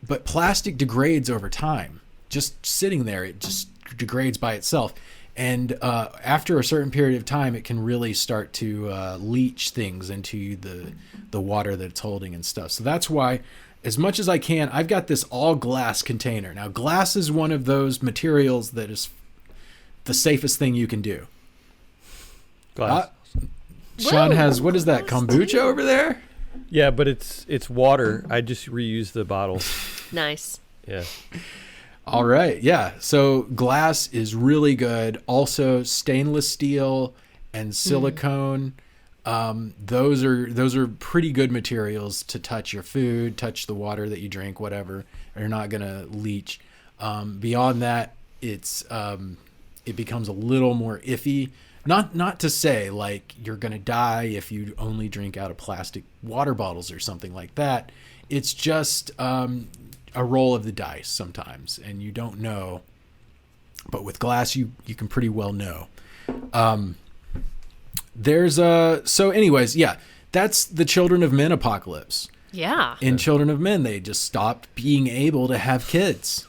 D: But plastic degrades over time. Just sitting there, it just degrades by itself. And after a certain period of time, it can really start to leach things into the water that it's holding and stuff. So that's why, as much as I can, I've got this all glass container. Now, glass is one of those materials that is the safest thing you can do.
C: Glass.
D: Sean has, what is that, kombucha over there?
C: Yeah, but it's water. I just reuse the bottles.
B: Nice.
C: Yeah.
D: All right. Yeah. So glass is really good. Also stainless steel and silicone. Those are pretty good materials to touch your food, touch the water that you drink, whatever. They're not going to leach. Beyond that, it becomes a little more iffy. Not to say like you're going to die if you only drink out of plastic water bottles or something like that. It's just a roll of the dice sometimes, and you don't know. But with glass, you can pretty well know. So anyways, yeah, that's the Children of Men apocalypse.
B: Yeah.
D: In Children of Men, they just stopped being able to have kids.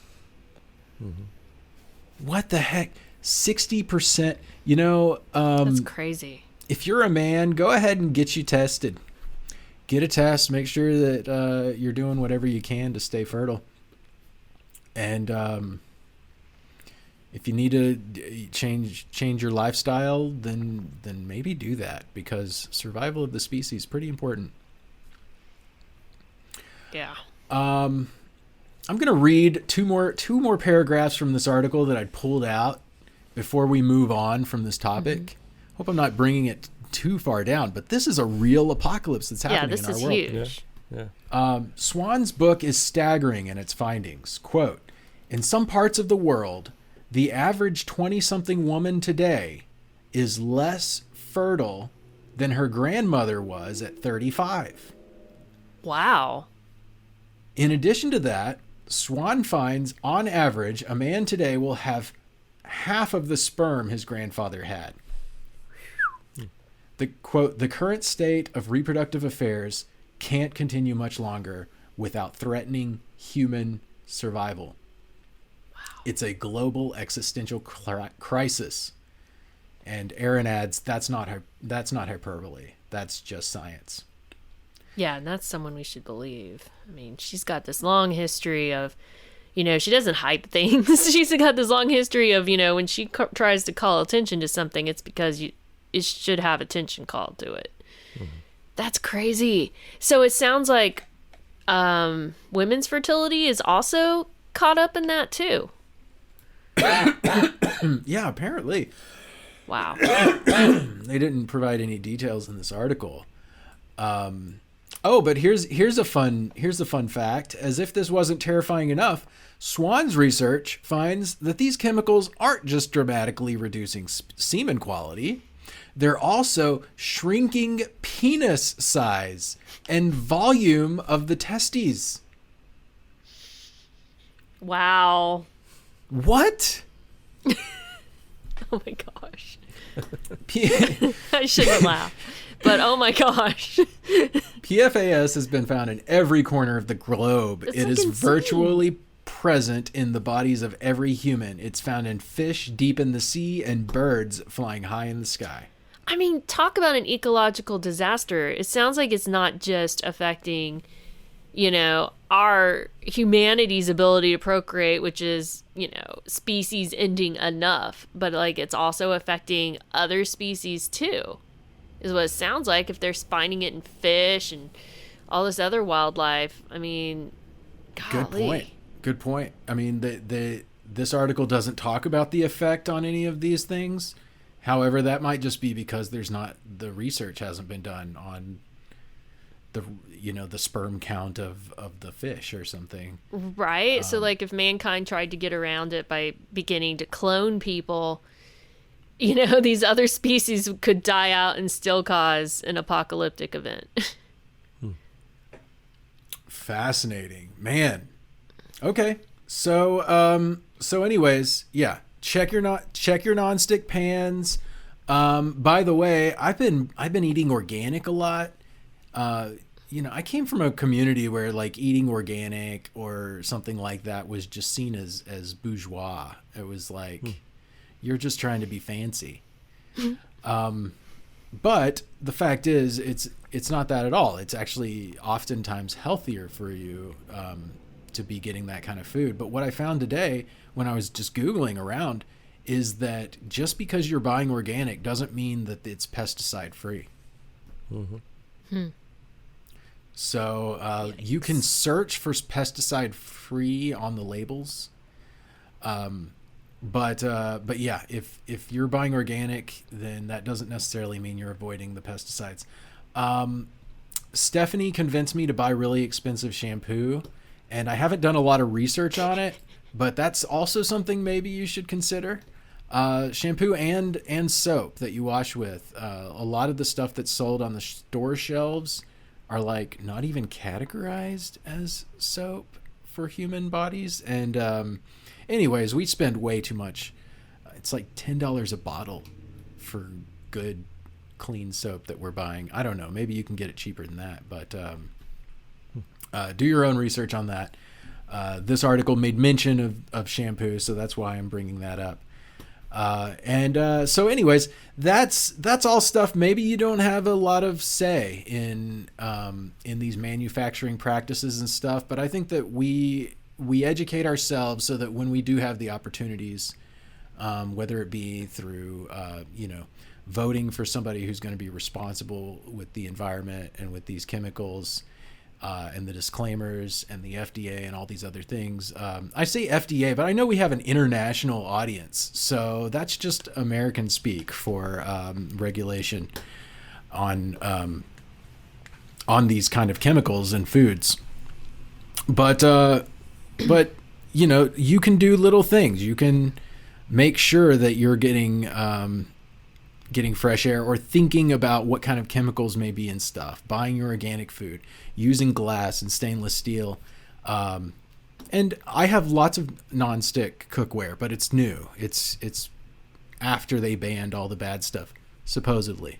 D: Mm-hmm. What the heck? 60%. You know,
B: that's crazy.
D: If you're a man, go ahead and get you tested. Get a test. Make sure that you're doing whatever you can to stay fertile. And if you need to change your lifestyle, then maybe do that, because survival of the species is pretty important.
B: Yeah.
D: I'm gonna read two more paragraphs from this article that I pulled out before we move on from this topic. Mm-hmm. Hope I'm not bringing it too far down, but this is a real apocalypse that's happening in our world.
B: Yeah, this is huge.
C: Yeah.
D: Swan's book is staggering in its findings. Quote, in some parts of the world, the average 20-something woman today is less fertile than her grandmother was at 35.
B: Wow.
D: In addition to that, Swan finds, on average, a man today will have half of the sperm his grandfather had. The quote, the current state of reproductive affairs can't continue much longer without threatening human survival. Wow. It's a global existential crisis. And Aaron adds, that's not hyperbole. That's just science.
B: Yeah, and that's someone we should believe. I mean, she's got this long history of, she doesn't hype things. She's got this long history of, when she tries to call attention to something, it's because it should have attention called to it. Mm-hmm. That's crazy. So it sounds like women's fertility is also caught up in that too.
D: Yeah, apparently.
B: Wow.
D: They didn't provide any details in this article. But here's a fun fact. As if this wasn't terrifying enough, Swan's research finds that these chemicals aren't just dramatically reducing semen quality. They're also shrinking penis size and volume of the testes.
B: Wow.
D: What?
B: Oh my gosh. I shouldn't laugh. But oh my gosh.
D: PFAS has been found in every corner of the globe.
B: That's
D: it
B: like
D: is
B: insane.
D: Virtually present in the bodies of every human. It's found in fish deep in the sea and birds flying high in the sky.
B: I mean, talk about an ecological disaster. It sounds like it's not just affecting, our humanity's ability to procreate, which is, species ending enough, but it's also affecting other species too. Is what it sounds like if they're finding it in fish and all this other wildlife. I mean, golly.
D: Good point. I mean, this article doesn't talk about the effect on any of these things. However, that might just be because the research hasn't been done on the sperm count of the fish or something.
B: Right. So if mankind tried to get around it by beginning to clone people, these other species could die out and still cause an apocalyptic event.
D: Fascinating, man. Okay. So anyways, yeah, check your nonstick pans. By the way, I've been eating organic a lot. I came from a community where eating organic or something like that was just seen as bourgeois. It was you're just trying to be fancy. But the fact is, it's not that at all. It's actually oftentimes healthier for you to be getting that kind of food. But what I found today when I was just Googling around is that just because you're buying organic doesn't mean that it's pesticide free. Mm-hmm. So you can search for pesticide free on the labels. But yeah, if you're buying organic, then that doesn't necessarily mean you're avoiding the pesticides. Stephanie convinced me to buy really expensive shampoo, and I haven't done a lot of research on it, but that's also something maybe you should consider. Shampoo and soap that you wash with. A lot of the stuff that's sold on the store shelves are not even categorized as soap for human bodies. And anyways, we spend way too much. It's $10 a bottle for good, clean soap that we're buying. I don't know. Maybe you can get it cheaper than that. But do your own research on that. This article made mention of shampoo, so that's why I'm bringing that up. So anyways, that's all stuff. Maybe you don't have a lot of say in these manufacturing practices and stuff, but I think that we educate ourselves so that when we do have the opportunities, whether it be through, voting for somebody who's going to be responsible with the environment and with these chemicals, and the disclaimers and the FDA and all these other things. I say FDA, but I know we have an international audience. So that's just American speak for regulation on these kind of chemicals and foods. But you can do little things. You can make sure that you're getting fresh air, or thinking about what kind of chemicals may be in stuff, buying your organic food, using glass and stainless steel. And I have lots of non-stick cookware, but it's new. It's after they banned all the bad stuff, supposedly.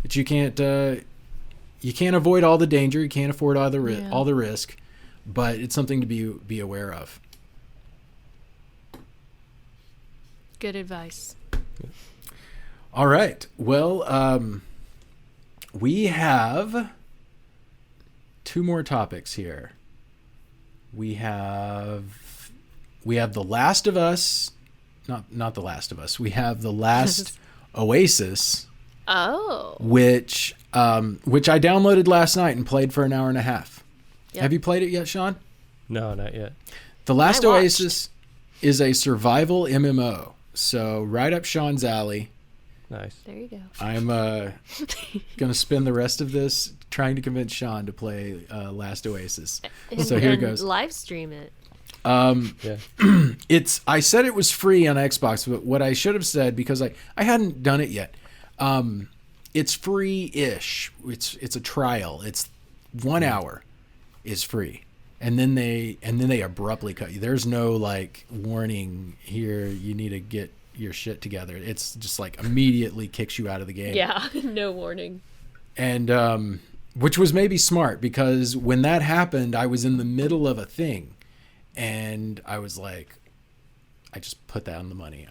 D: But you can't avoid all the danger. You can't afford all the risk, but it's something to be aware of.
B: Good advice.
D: All right. Well, we have 2 more topics here. We have The Last of Us, not The Last of Us. We have The Last Oasis.
B: Oh.
D: Which I downloaded last night and played for an hour and a half.
B: Yep.
D: Have you played it yet, Sean?
C: No, not yet.
D: The Last
B: I watched.
D: Oasis is a survival MMO. So right up Sean's alley.
C: Nice.
B: There you go.
D: I'm going to spend the rest of this trying to convince Sean to play Last Oasis. So here it goes.
B: Live stream it.
C: Yeah.
D: I said it was free on Xbox, but what I should have said, because I hadn't done it yet, it's free-ish. It's a trial. It's 1 hour is free. And then they abruptly cut you. There's no like warning here, you need to get your shit together. It's just like immediately kicks you out of the game.
B: Yeah, no warning.
D: And which was maybe smart, because when that happened, I was in the middle of a thing and I was like, I just put that on the money.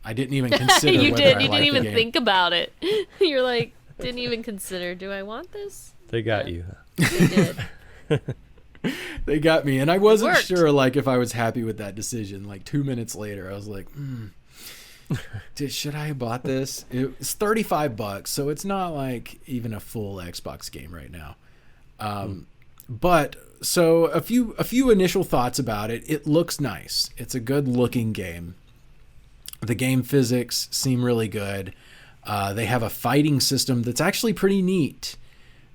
D: I didn't even consider
B: You
D: whether
B: did.
D: I
B: You
D: liked
B: didn't
D: the
B: even
D: game.
B: think about it. You're like, didn't even consider, do I want this?
C: They got you.
B: They did.
D: They got me, and I wasn't
B: worked.
D: sure like if I was happy with that decision. Like 2 minutes later, I was like, should I have bought this? It's $35, so it's not like even a full Xbox game right now. But so a few initial thoughts about it. It looks nice. It's a good looking game. The game physics seem really good. They have a fighting system that's actually pretty neat.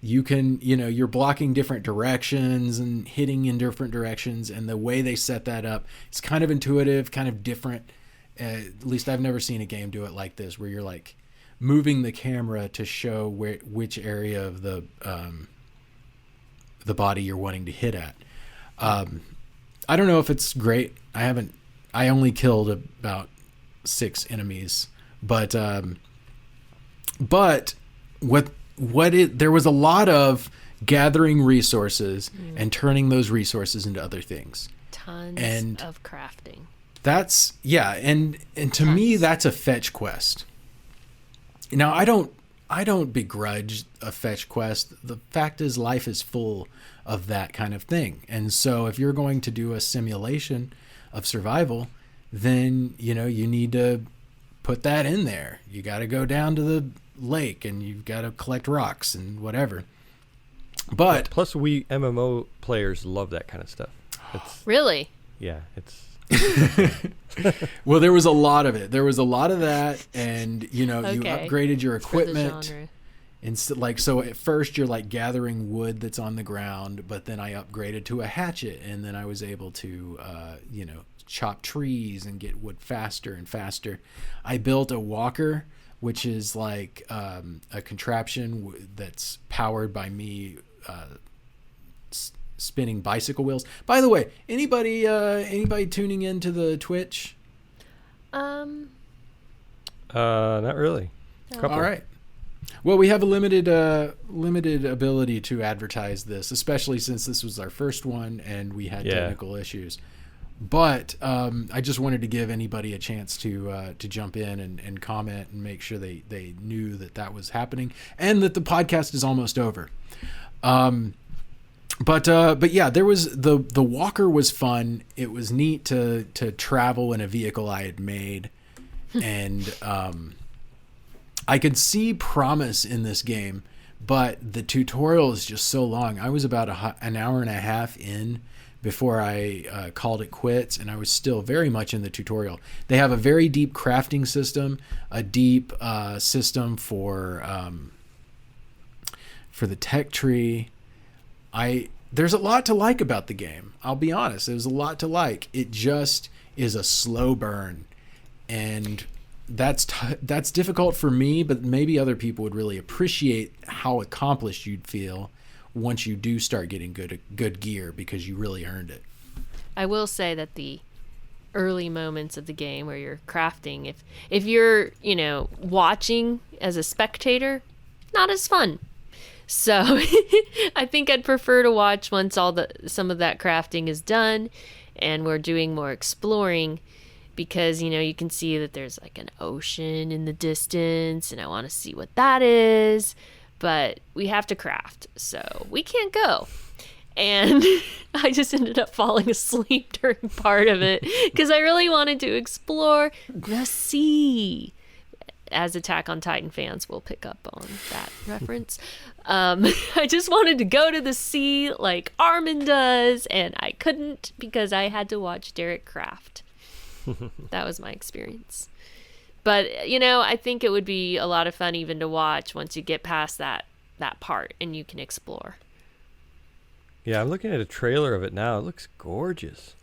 D: You can, you're blocking different directions and hitting in different directions, and the way they set that up, it's kind of intuitive, kind of different. At least I've never seen a game do it like this, where you're like moving the camera to show which area of the body you're wanting to hit at. I don't know if it's great. I only killed about 6 enemies, but there was a lot of gathering resources and turning those resources into other things.
B: Tons of crafting.
D: That's and to me that's a fetch quest. Now I don't begrudge a fetch quest. The fact is, life is full of that kind of thing. And so if you're going to do a simulation of survival, then you need to put that in there. You got to go down to the lake and you've got to collect rocks and whatever. But
C: plus, we MMO players love that kind of stuff.
B: Really?
C: Yeah, it's.
D: Well, there was a lot of it. There was a lot of that, and you upgraded your
B: For the
D: equipment.
B: genre.
D: And so at first you're like gathering wood that's on the ground, but then I upgraded to a hatchet, and then I was able to chop trees and get wood faster and faster. I built a walker, which is like a contraption that's powered by me spinning bicycle wheels. By the way, anybody tuning into the Twitch?
C: Not really. Couple.
D: All right. Well, we have a limited ability to advertise this, especially since this was our first one and we had technical issues. But I just wanted to give anybody a chance to jump in and comment and make sure they knew that was happening and that the podcast is almost over. But yeah, there was the walker was fun. It was neat to travel in a vehicle I had made, and I could see promise in this game, but the tutorial is just so long. I was about an hour and a half in before I called it quits, and I was still very much in the tutorial. They have a very deep crafting system, a deep system for the tech tree. There's a lot to like about the game. I'll be honest. There's a lot to like. It just is a slow burn, and that's difficult for me. But maybe other people would really appreciate how accomplished you'd feel once you do start getting good gear because you really earned it.
B: I will say that the early moments of the game where you're crafting, if you're, watching as a spectator, not as fun. So I think I'd prefer to watch once some of that crafting is done and we're doing more exploring, because, you can see that there's like an ocean in the distance and I want to see what that is, but we have to craft, so we can't go. And I just ended up falling asleep during part of it because I really wanted to explore the sea. As Attack on Titan fans will pick up on that reference. I just wanted to go to the sea like Armin does, and I couldn't because I had to watch Derek craft. That was my experience. But, I think it would be a lot of fun even to watch once you get past that part and you can explore.
C: Yeah, I'm looking at a trailer of it now. It looks gorgeous.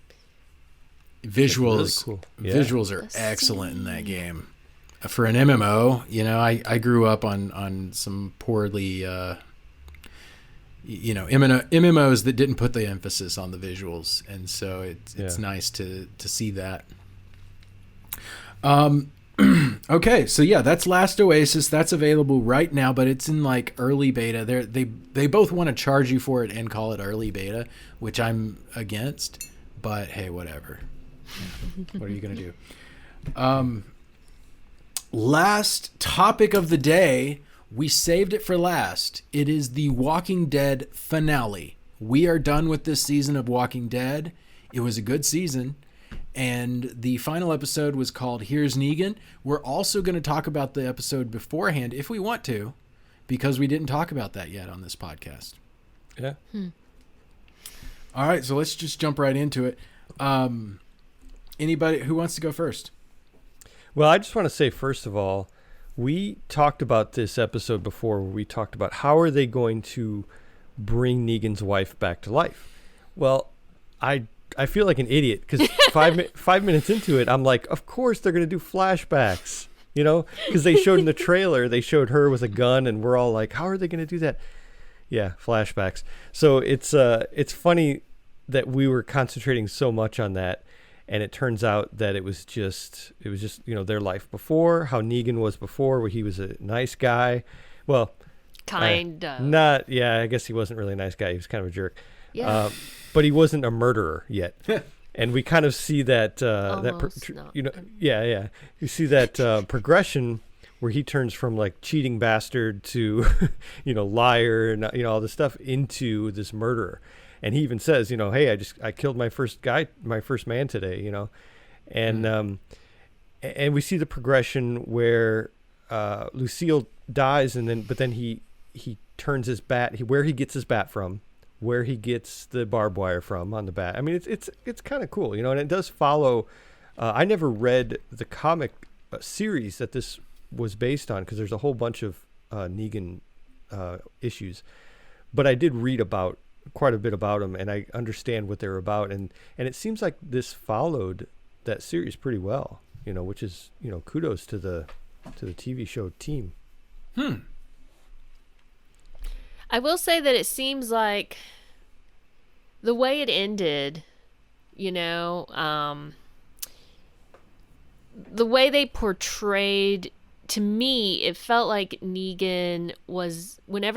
D: Visuals,
C: really cool. Yeah.
D: Visuals are excellent in that game. For an MMO, I grew up on some poorly, MMOs that didn't put the emphasis on the visuals, and so it's nice to see that. Okay, so yeah, that's Last Oasis. That's available right now, but it's in like early beta. They both want to charge you for it and call it early beta, which I'm against. But hey, whatever. What are you gonna do? Last topic of the day. We saved it for last. It is the Walking Dead finale. We are done with this season of Walking Dead. It was a good season. And the final episode was called Here's Negan. We're also going to talk about the episode beforehand if we want to, because we didn't talk about that yet on this podcast.
C: Yeah.
D: All right, so let's just jump right into it. Anybody who wants to go first?
C: Well, I just want to say, first of all, we talked about this episode before where we talked about how are they going to bring Negan's wife back to life. Well, I feel like an idiot because 5 minutes into it, I'm like, of course they're going to do flashbacks, because they showed in the trailer, they showed her with a gun and we're all like, how are they going to do that? Yeah, flashbacks. So it's funny that we were concentrating so much on that. And it turns out that it was just their life before, how Negan was before, where he was a nice guy. Well,
B: kind of.
C: Not, yeah, I guess he wasn't really a nice guy. He was kind of a jerk.
B: Yeah.
C: But he wasn't a murderer yet. And we kind of see that, you see that hey, where he turns from like cheating bastard to, liar and, all this stuff into this murderer. And he even says, hey, I killed my first man today, and and we see the progression where Lucille dies, but then he turns his bat, where he gets his bat from, where he gets the barbed wire from on the bat. I mean, it's kind of cool, and it does follow. I never read the comic series that this was based on because there's a whole bunch of Negan issues, but I did read about quite a bit about them, and I understand what they're about, and it seems like this followed that series pretty well, which is kudos to the TV show team.
B: I will say that it seems like the way it ended, the way they portrayed, to me, it felt like whenever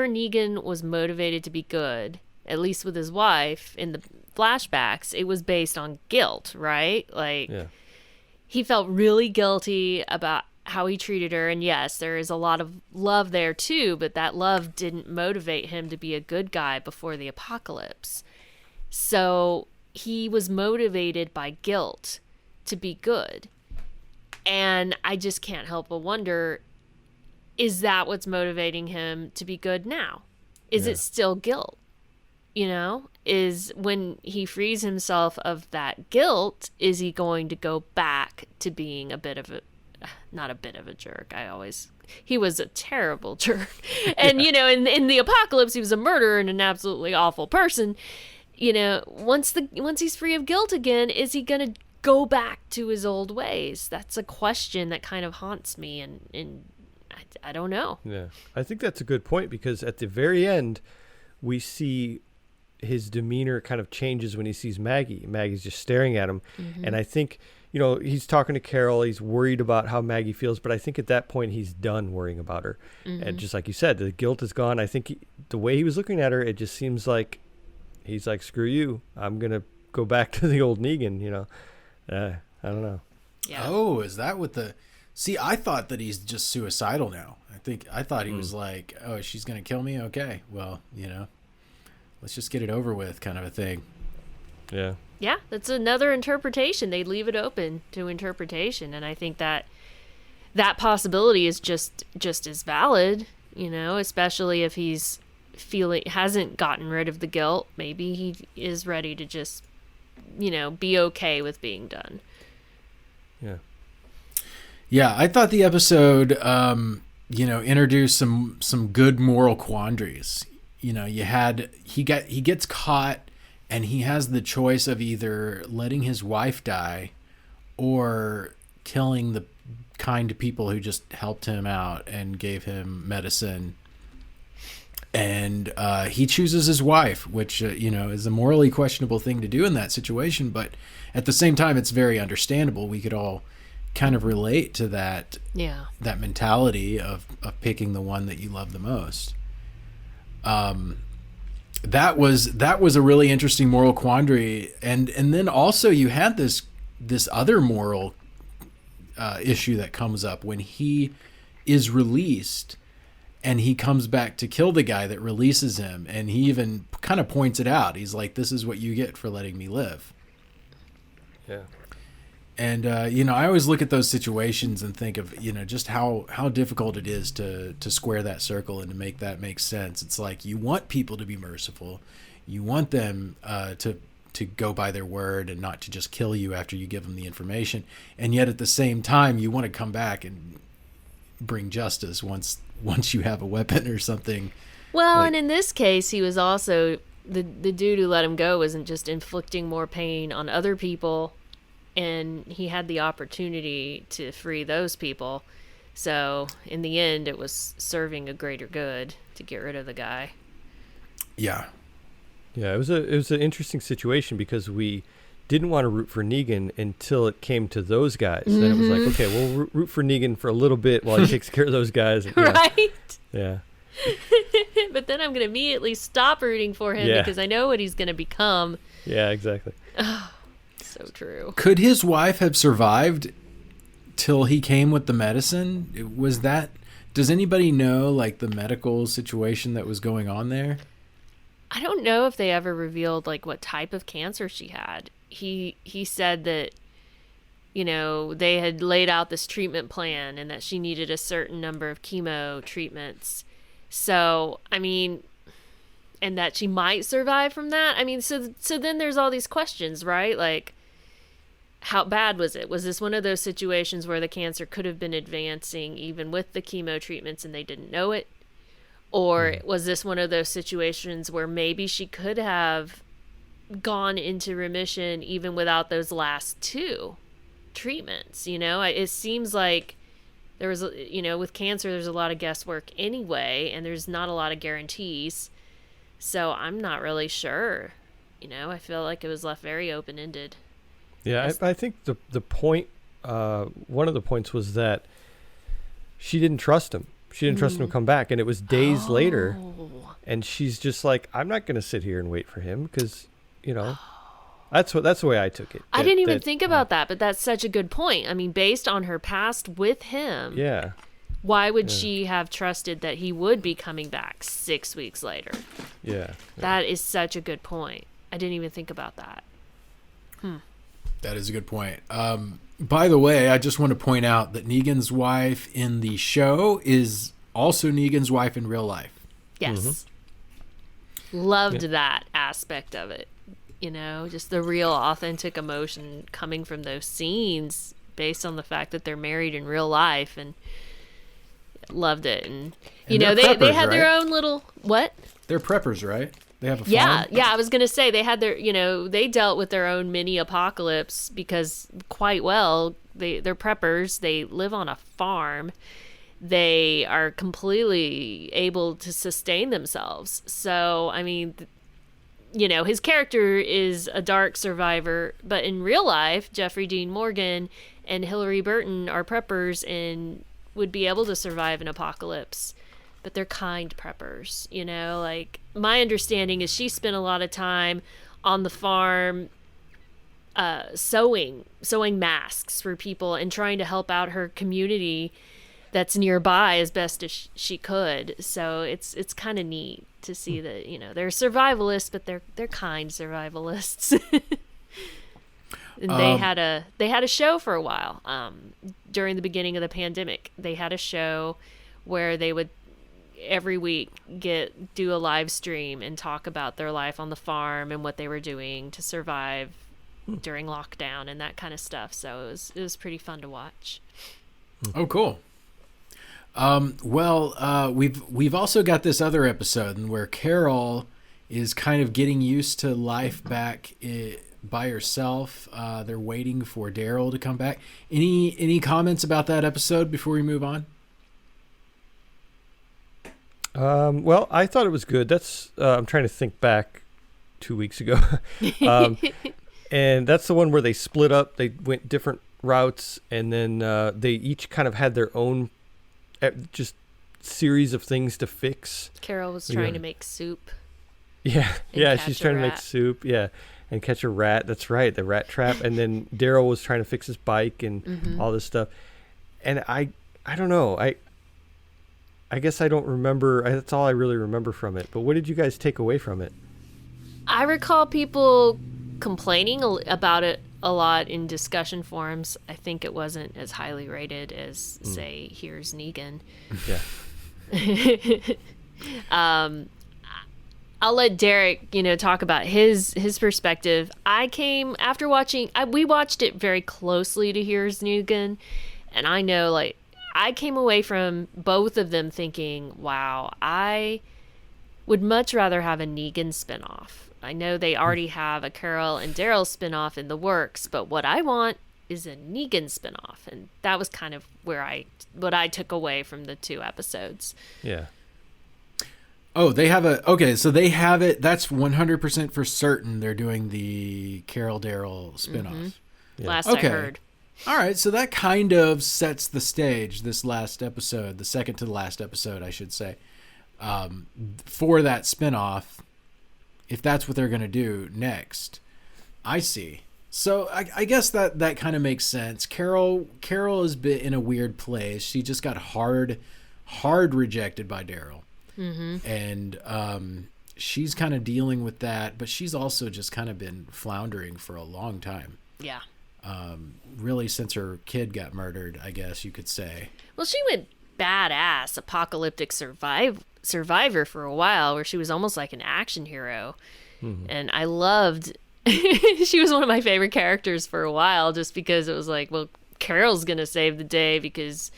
B: Negan was motivated to be good, at least with his wife in the flashbacks, it was based on guilt, right? Like, he felt really guilty about how he treated her. And yes, there is a lot of love there too, but that love didn't motivate him to be a good guy before the apocalypse. So he was motivated by guilt to be good. And I just can't help but wonder, is that what's motivating him to be good now? Is it still guilt? Is when he frees himself of that guilt, is he going to go back to being not a bit of a jerk? He was a terrible jerk. And, in the apocalypse, he was a murderer and an absolutely awful person. Once he's free of guilt again, is he going to go back to his old ways? That's a question that kind of haunts me, and I don't know.
C: Yeah, I think that's a good point, because at the very end, we see his demeanor kind of changes when he sees Maggie. Maggie's just staring at him. And I think, he's talking to Carol. He's worried about how Maggie feels, but I think at that point he's done worrying about her. And just like you said, the guilt is gone. I think the way he was looking at her, it just seems like he's like, screw you. I'm going to go back to the old Negan, I don't know.
B: Yeah.
D: Oh, is that what See, I thought that he's just suicidal now. I thought he was like, oh, she's going to kill me? Okay, well, let's just get it over with kind of a thing.
C: Yeah.
B: Yeah, that's another interpretation. They leave it open to interpretation, and I think that possibility is just as valid, especially if he's hasn't gotten rid of the guilt. Maybe he is ready to just, be okay with being done.
C: Yeah.
D: Yeah, I thought the episode, introduced some good moral quandaries. He gets caught, and he has the choice of either letting his wife die or killing the kind people who just helped him out and gave him medicine. And he chooses his wife, which, is a morally questionable thing to do in that situation. But at the same time, it's very understandable. We could all kind of relate to that mentality of picking the one that you love the most. That was a really interesting moral quandary, and then also you had this other moral issue that comes up when he is released and he comes back to kill the guy that releases him, and he even kind of points it out. He's like, this is what you get for letting me live.
C: Yeah.
D: And, I always look at those situations and think of, just how difficult it is to square that circle and to make that make sense. It's like you want people to be merciful. You want them to go by their word and not to just kill you after you give them the information. And yet at the same time, you want to come back and bring justice once you have a weapon or something.
B: Well, and in this case, he was also, the dude who let him go wasn't just inflicting more pain on other people, and he had the opportunity to free those people. So in the end, it was serving a greater good to get rid of the guy.
D: Yeah.
C: Yeah, it was an interesting situation because we didn't want to root for Negan until it came to those guys. Then it was like, okay, we'll root for Negan for a little bit while he takes care of those guys.
B: Right?
C: Yeah.
B: But then I'm going to immediately stop rooting for him because I know what he's going to become.
C: Yeah, exactly.
B: So true.
D: Could his wife have survived till he came with the medicine? Does anybody know, the medical situation that was going on there?
B: I don't know if they ever revealed, what type of cancer she had. He said that, they had laid out this treatment plan and that she needed a certain number of chemo treatments. So, and that she might survive from that. So then there's all these questions, right? How bad was it? Was this one of those situations where the cancer could have been advancing even with the chemo treatments and they didn't know it? Or was this one of those situations where maybe she could have gone into remission even without those last two treatments? It seems like there was, with cancer, there's a lot of guesswork anyway, and there's not a lot of guarantees. So I'm not really sure. I feel like it was left very open-ended.
C: Yeah, I think the point, one of the points was that she didn't trust him. She didn't trust him to come back, and it was days later, and she's just like, I'm not going to sit here and wait for him because, that's the way I took it.
B: I didn't even think about that, but that's such a good point. Based on her past with him, why would she have trusted that he would be coming back 6 weeks later?
C: Yeah.
B: That is such a good point. I didn't even think about that.
D: That is a good point. By the way, I just want to point out that Negan's wife in the show is also Negan's wife in real life.
B: Yes. Loved that aspect of it. Just the real authentic emotion coming from those scenes based on the fact that they're married in real life, and loved it. And they had their own little, what?
D: They're preppers, right? They have a farm?
B: Yeah, I was going to say they had their, they dealt with their own mini apocalypse because quite well, they're preppers. They live on a farm, they are completely able to sustain themselves. So, I mean, his character is a dark survivor, but in real life, Jeffrey Dean Morgan and Hilary Burton are preppers and would be able to survive an apocalypse. But they're kind preppers, like my understanding is she spent a lot of time on the farm sewing masks for people and trying to help out her community that's nearby as best as she could. So it's kind of neat to see that, they're survivalists, but they're kind survivalists. And they had a show for a while during the beginning of the pandemic. They had a show where they would every week do a live stream and talk about their life on the farm and what they were doing to survive during lockdown and that kind of stuff. So it was pretty fun to watch.
D: Oh, cool. We've also got this other episode where Carol is kind of getting used to life back by herself. They're waiting for Daryl to come back. Any comments about that episode before we move on?
C: Well, I thought it was good. That's I'm trying to think back 2 weeks ago. And that's the one where they split up. They went different routes, and then they each kind of had their own just series of things to fix.
B: Carol was trying to make soup.
C: Yeah, she's trying to make soup. Yeah, and catch a rat. That's right, the rat trap. And then Daryl was trying to fix his bike and all this stuff. And I don't know. I guess I don't remember. That's all I really remember from it. But what did you guys take away from it?
B: I recall people complaining about it a lot in discussion forums. I think it wasn't as highly rated as, say, Here's Negan.
C: Yeah.
B: I'll let Derek, talk about his perspective. I came after we watched it very closely to Here's Negan, and I know, I came away from both of them thinking, wow, I would much rather have a Negan spinoff. I know they already have a Carol and Daryl spinoff in the works, but what I want is a Negan spinoff. And that was kind of what I took away from the 2 episodes.
C: Yeah.
D: Oh, so they have it. That's 100% for certain. They're doing the Carol Daryl spinoff.
C: Yeah.
B: Last I heard.
D: All right, so that kind of sets the stage, this last episode, the second to the last episode, I should say, for that spinoff, if that's what they're going to do next. I see. So I guess that kind of makes sense. Carol has been in a weird place. She just got hard rejected by Daryl. And she's kind of dealing with that, but she's also just kind of been floundering for a long time.
B: Yeah.
D: Really since her kid got murdered, I guess you could say.
B: Well, she went badass apocalyptic survivor for a while, where she was almost like an action hero. And I loved she was one of my favorite characters for a while, just because it was like, well, Carol's gonna save the day because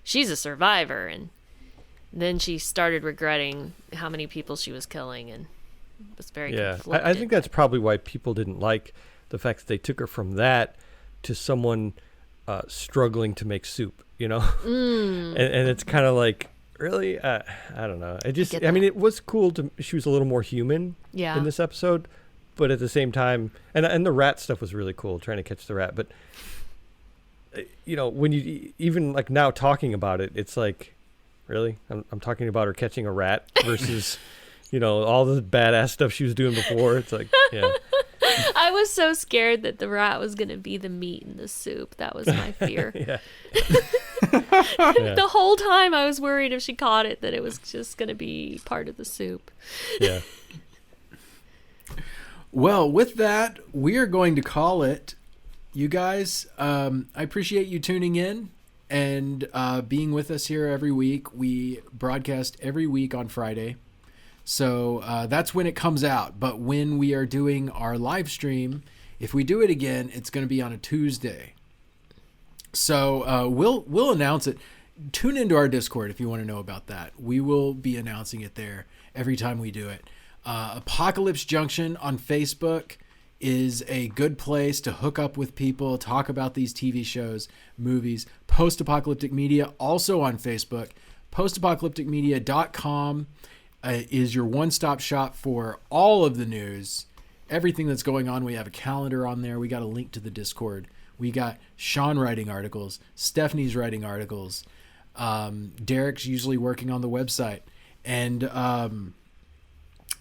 B: she's a survivor. And then she started regretting how many people she was killing, and was very conflicted.
C: I think that's probably why people didn't like the fact that they took her from that to someone struggling to make soup, and it's kind of like, really, I don't know. I mean, it was cool she was a little more human in this episode, but at the same time, and the rat stuff was really cool, trying to catch the rat. But when you even like now talking about it, it's like, really, I'm talking about her catching a rat versus all the badass stuff she was doing before. It's like, yeah.
B: I was so scared that the rat was going to be the meat in the soup. That was my fear. The whole time I was worried if she caught it that it was just going to be part of the soup.
C: Yeah.
D: Well, with that, we are going to call it. You guys, I appreciate you tuning in and being with us here every week. We broadcast every week on Friday. So that's when it comes out. But when we are doing our live stream, if we do it again, it's going to be on a Tuesday. So we'll announce it. Tune into our Discord if you want to know about that. We will be announcing it there every time we do it. Apocalypse Junction on Facebook is a good place to hook up with people, talk about these TV shows, movies. Post-Apocalyptic Media, also on Facebook. Postapocalypticmedia.com is your one-stop shop for all of the news, everything that's going on. We have a calendar on there. We got a link to the Discord. We got Sean writing articles. Stephanie's writing articles. Derek's usually working on the website. And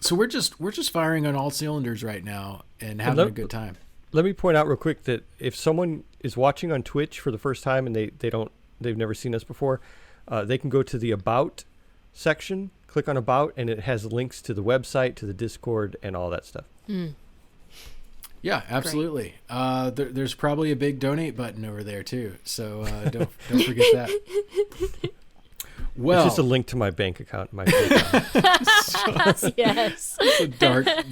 D: so we're just firing on all cylinders right now and having a good time.
C: Let me point out real quick that if someone is watching on Twitch for the first time and they've never seen us before, they can go to the About section, click on About, and it has links to the website, to the Discord, and all that stuff.
D: Yeah, absolutely. There's probably a big donate button over there too, so don't forget that. Well,
C: it's just a link to my bank account, my PayPal.
B: Yes.
D: It's a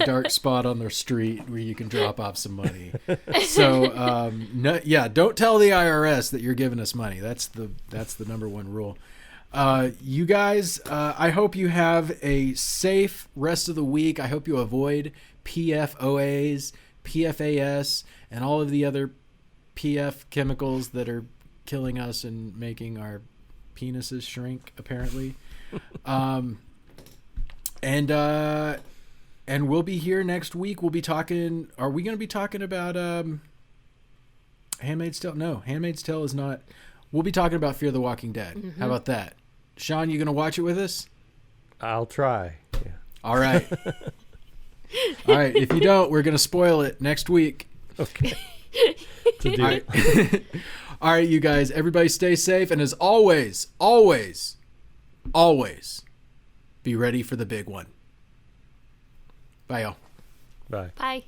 D: dark spot on their street where you can drop off some money. So don't tell the IRS that you're giving us money. That's the number one rule. You guys, I hope you have a safe rest of the week. I hope you avoid PFOAs, PFAS, and all of the other PF chemicals that are killing us and making our penises shrink, apparently. And we'll be here next week. We'll be talking. Are we going to be talking about Handmaid's Tale? No, Handmaid's Tale is not. We'll be talking about Fear the Walking Dead. Mm-hmm. How about that? Sean, you going to watch it with us?
C: I'll try. Yeah.
D: All right. All right. If you don't, we're going to spoil it next week.
C: Okay.
D: All right. All right, you guys. Everybody stay safe. And as always, always, always be ready for the big one. Bye, y'all.
C: Bye.
B: Bye.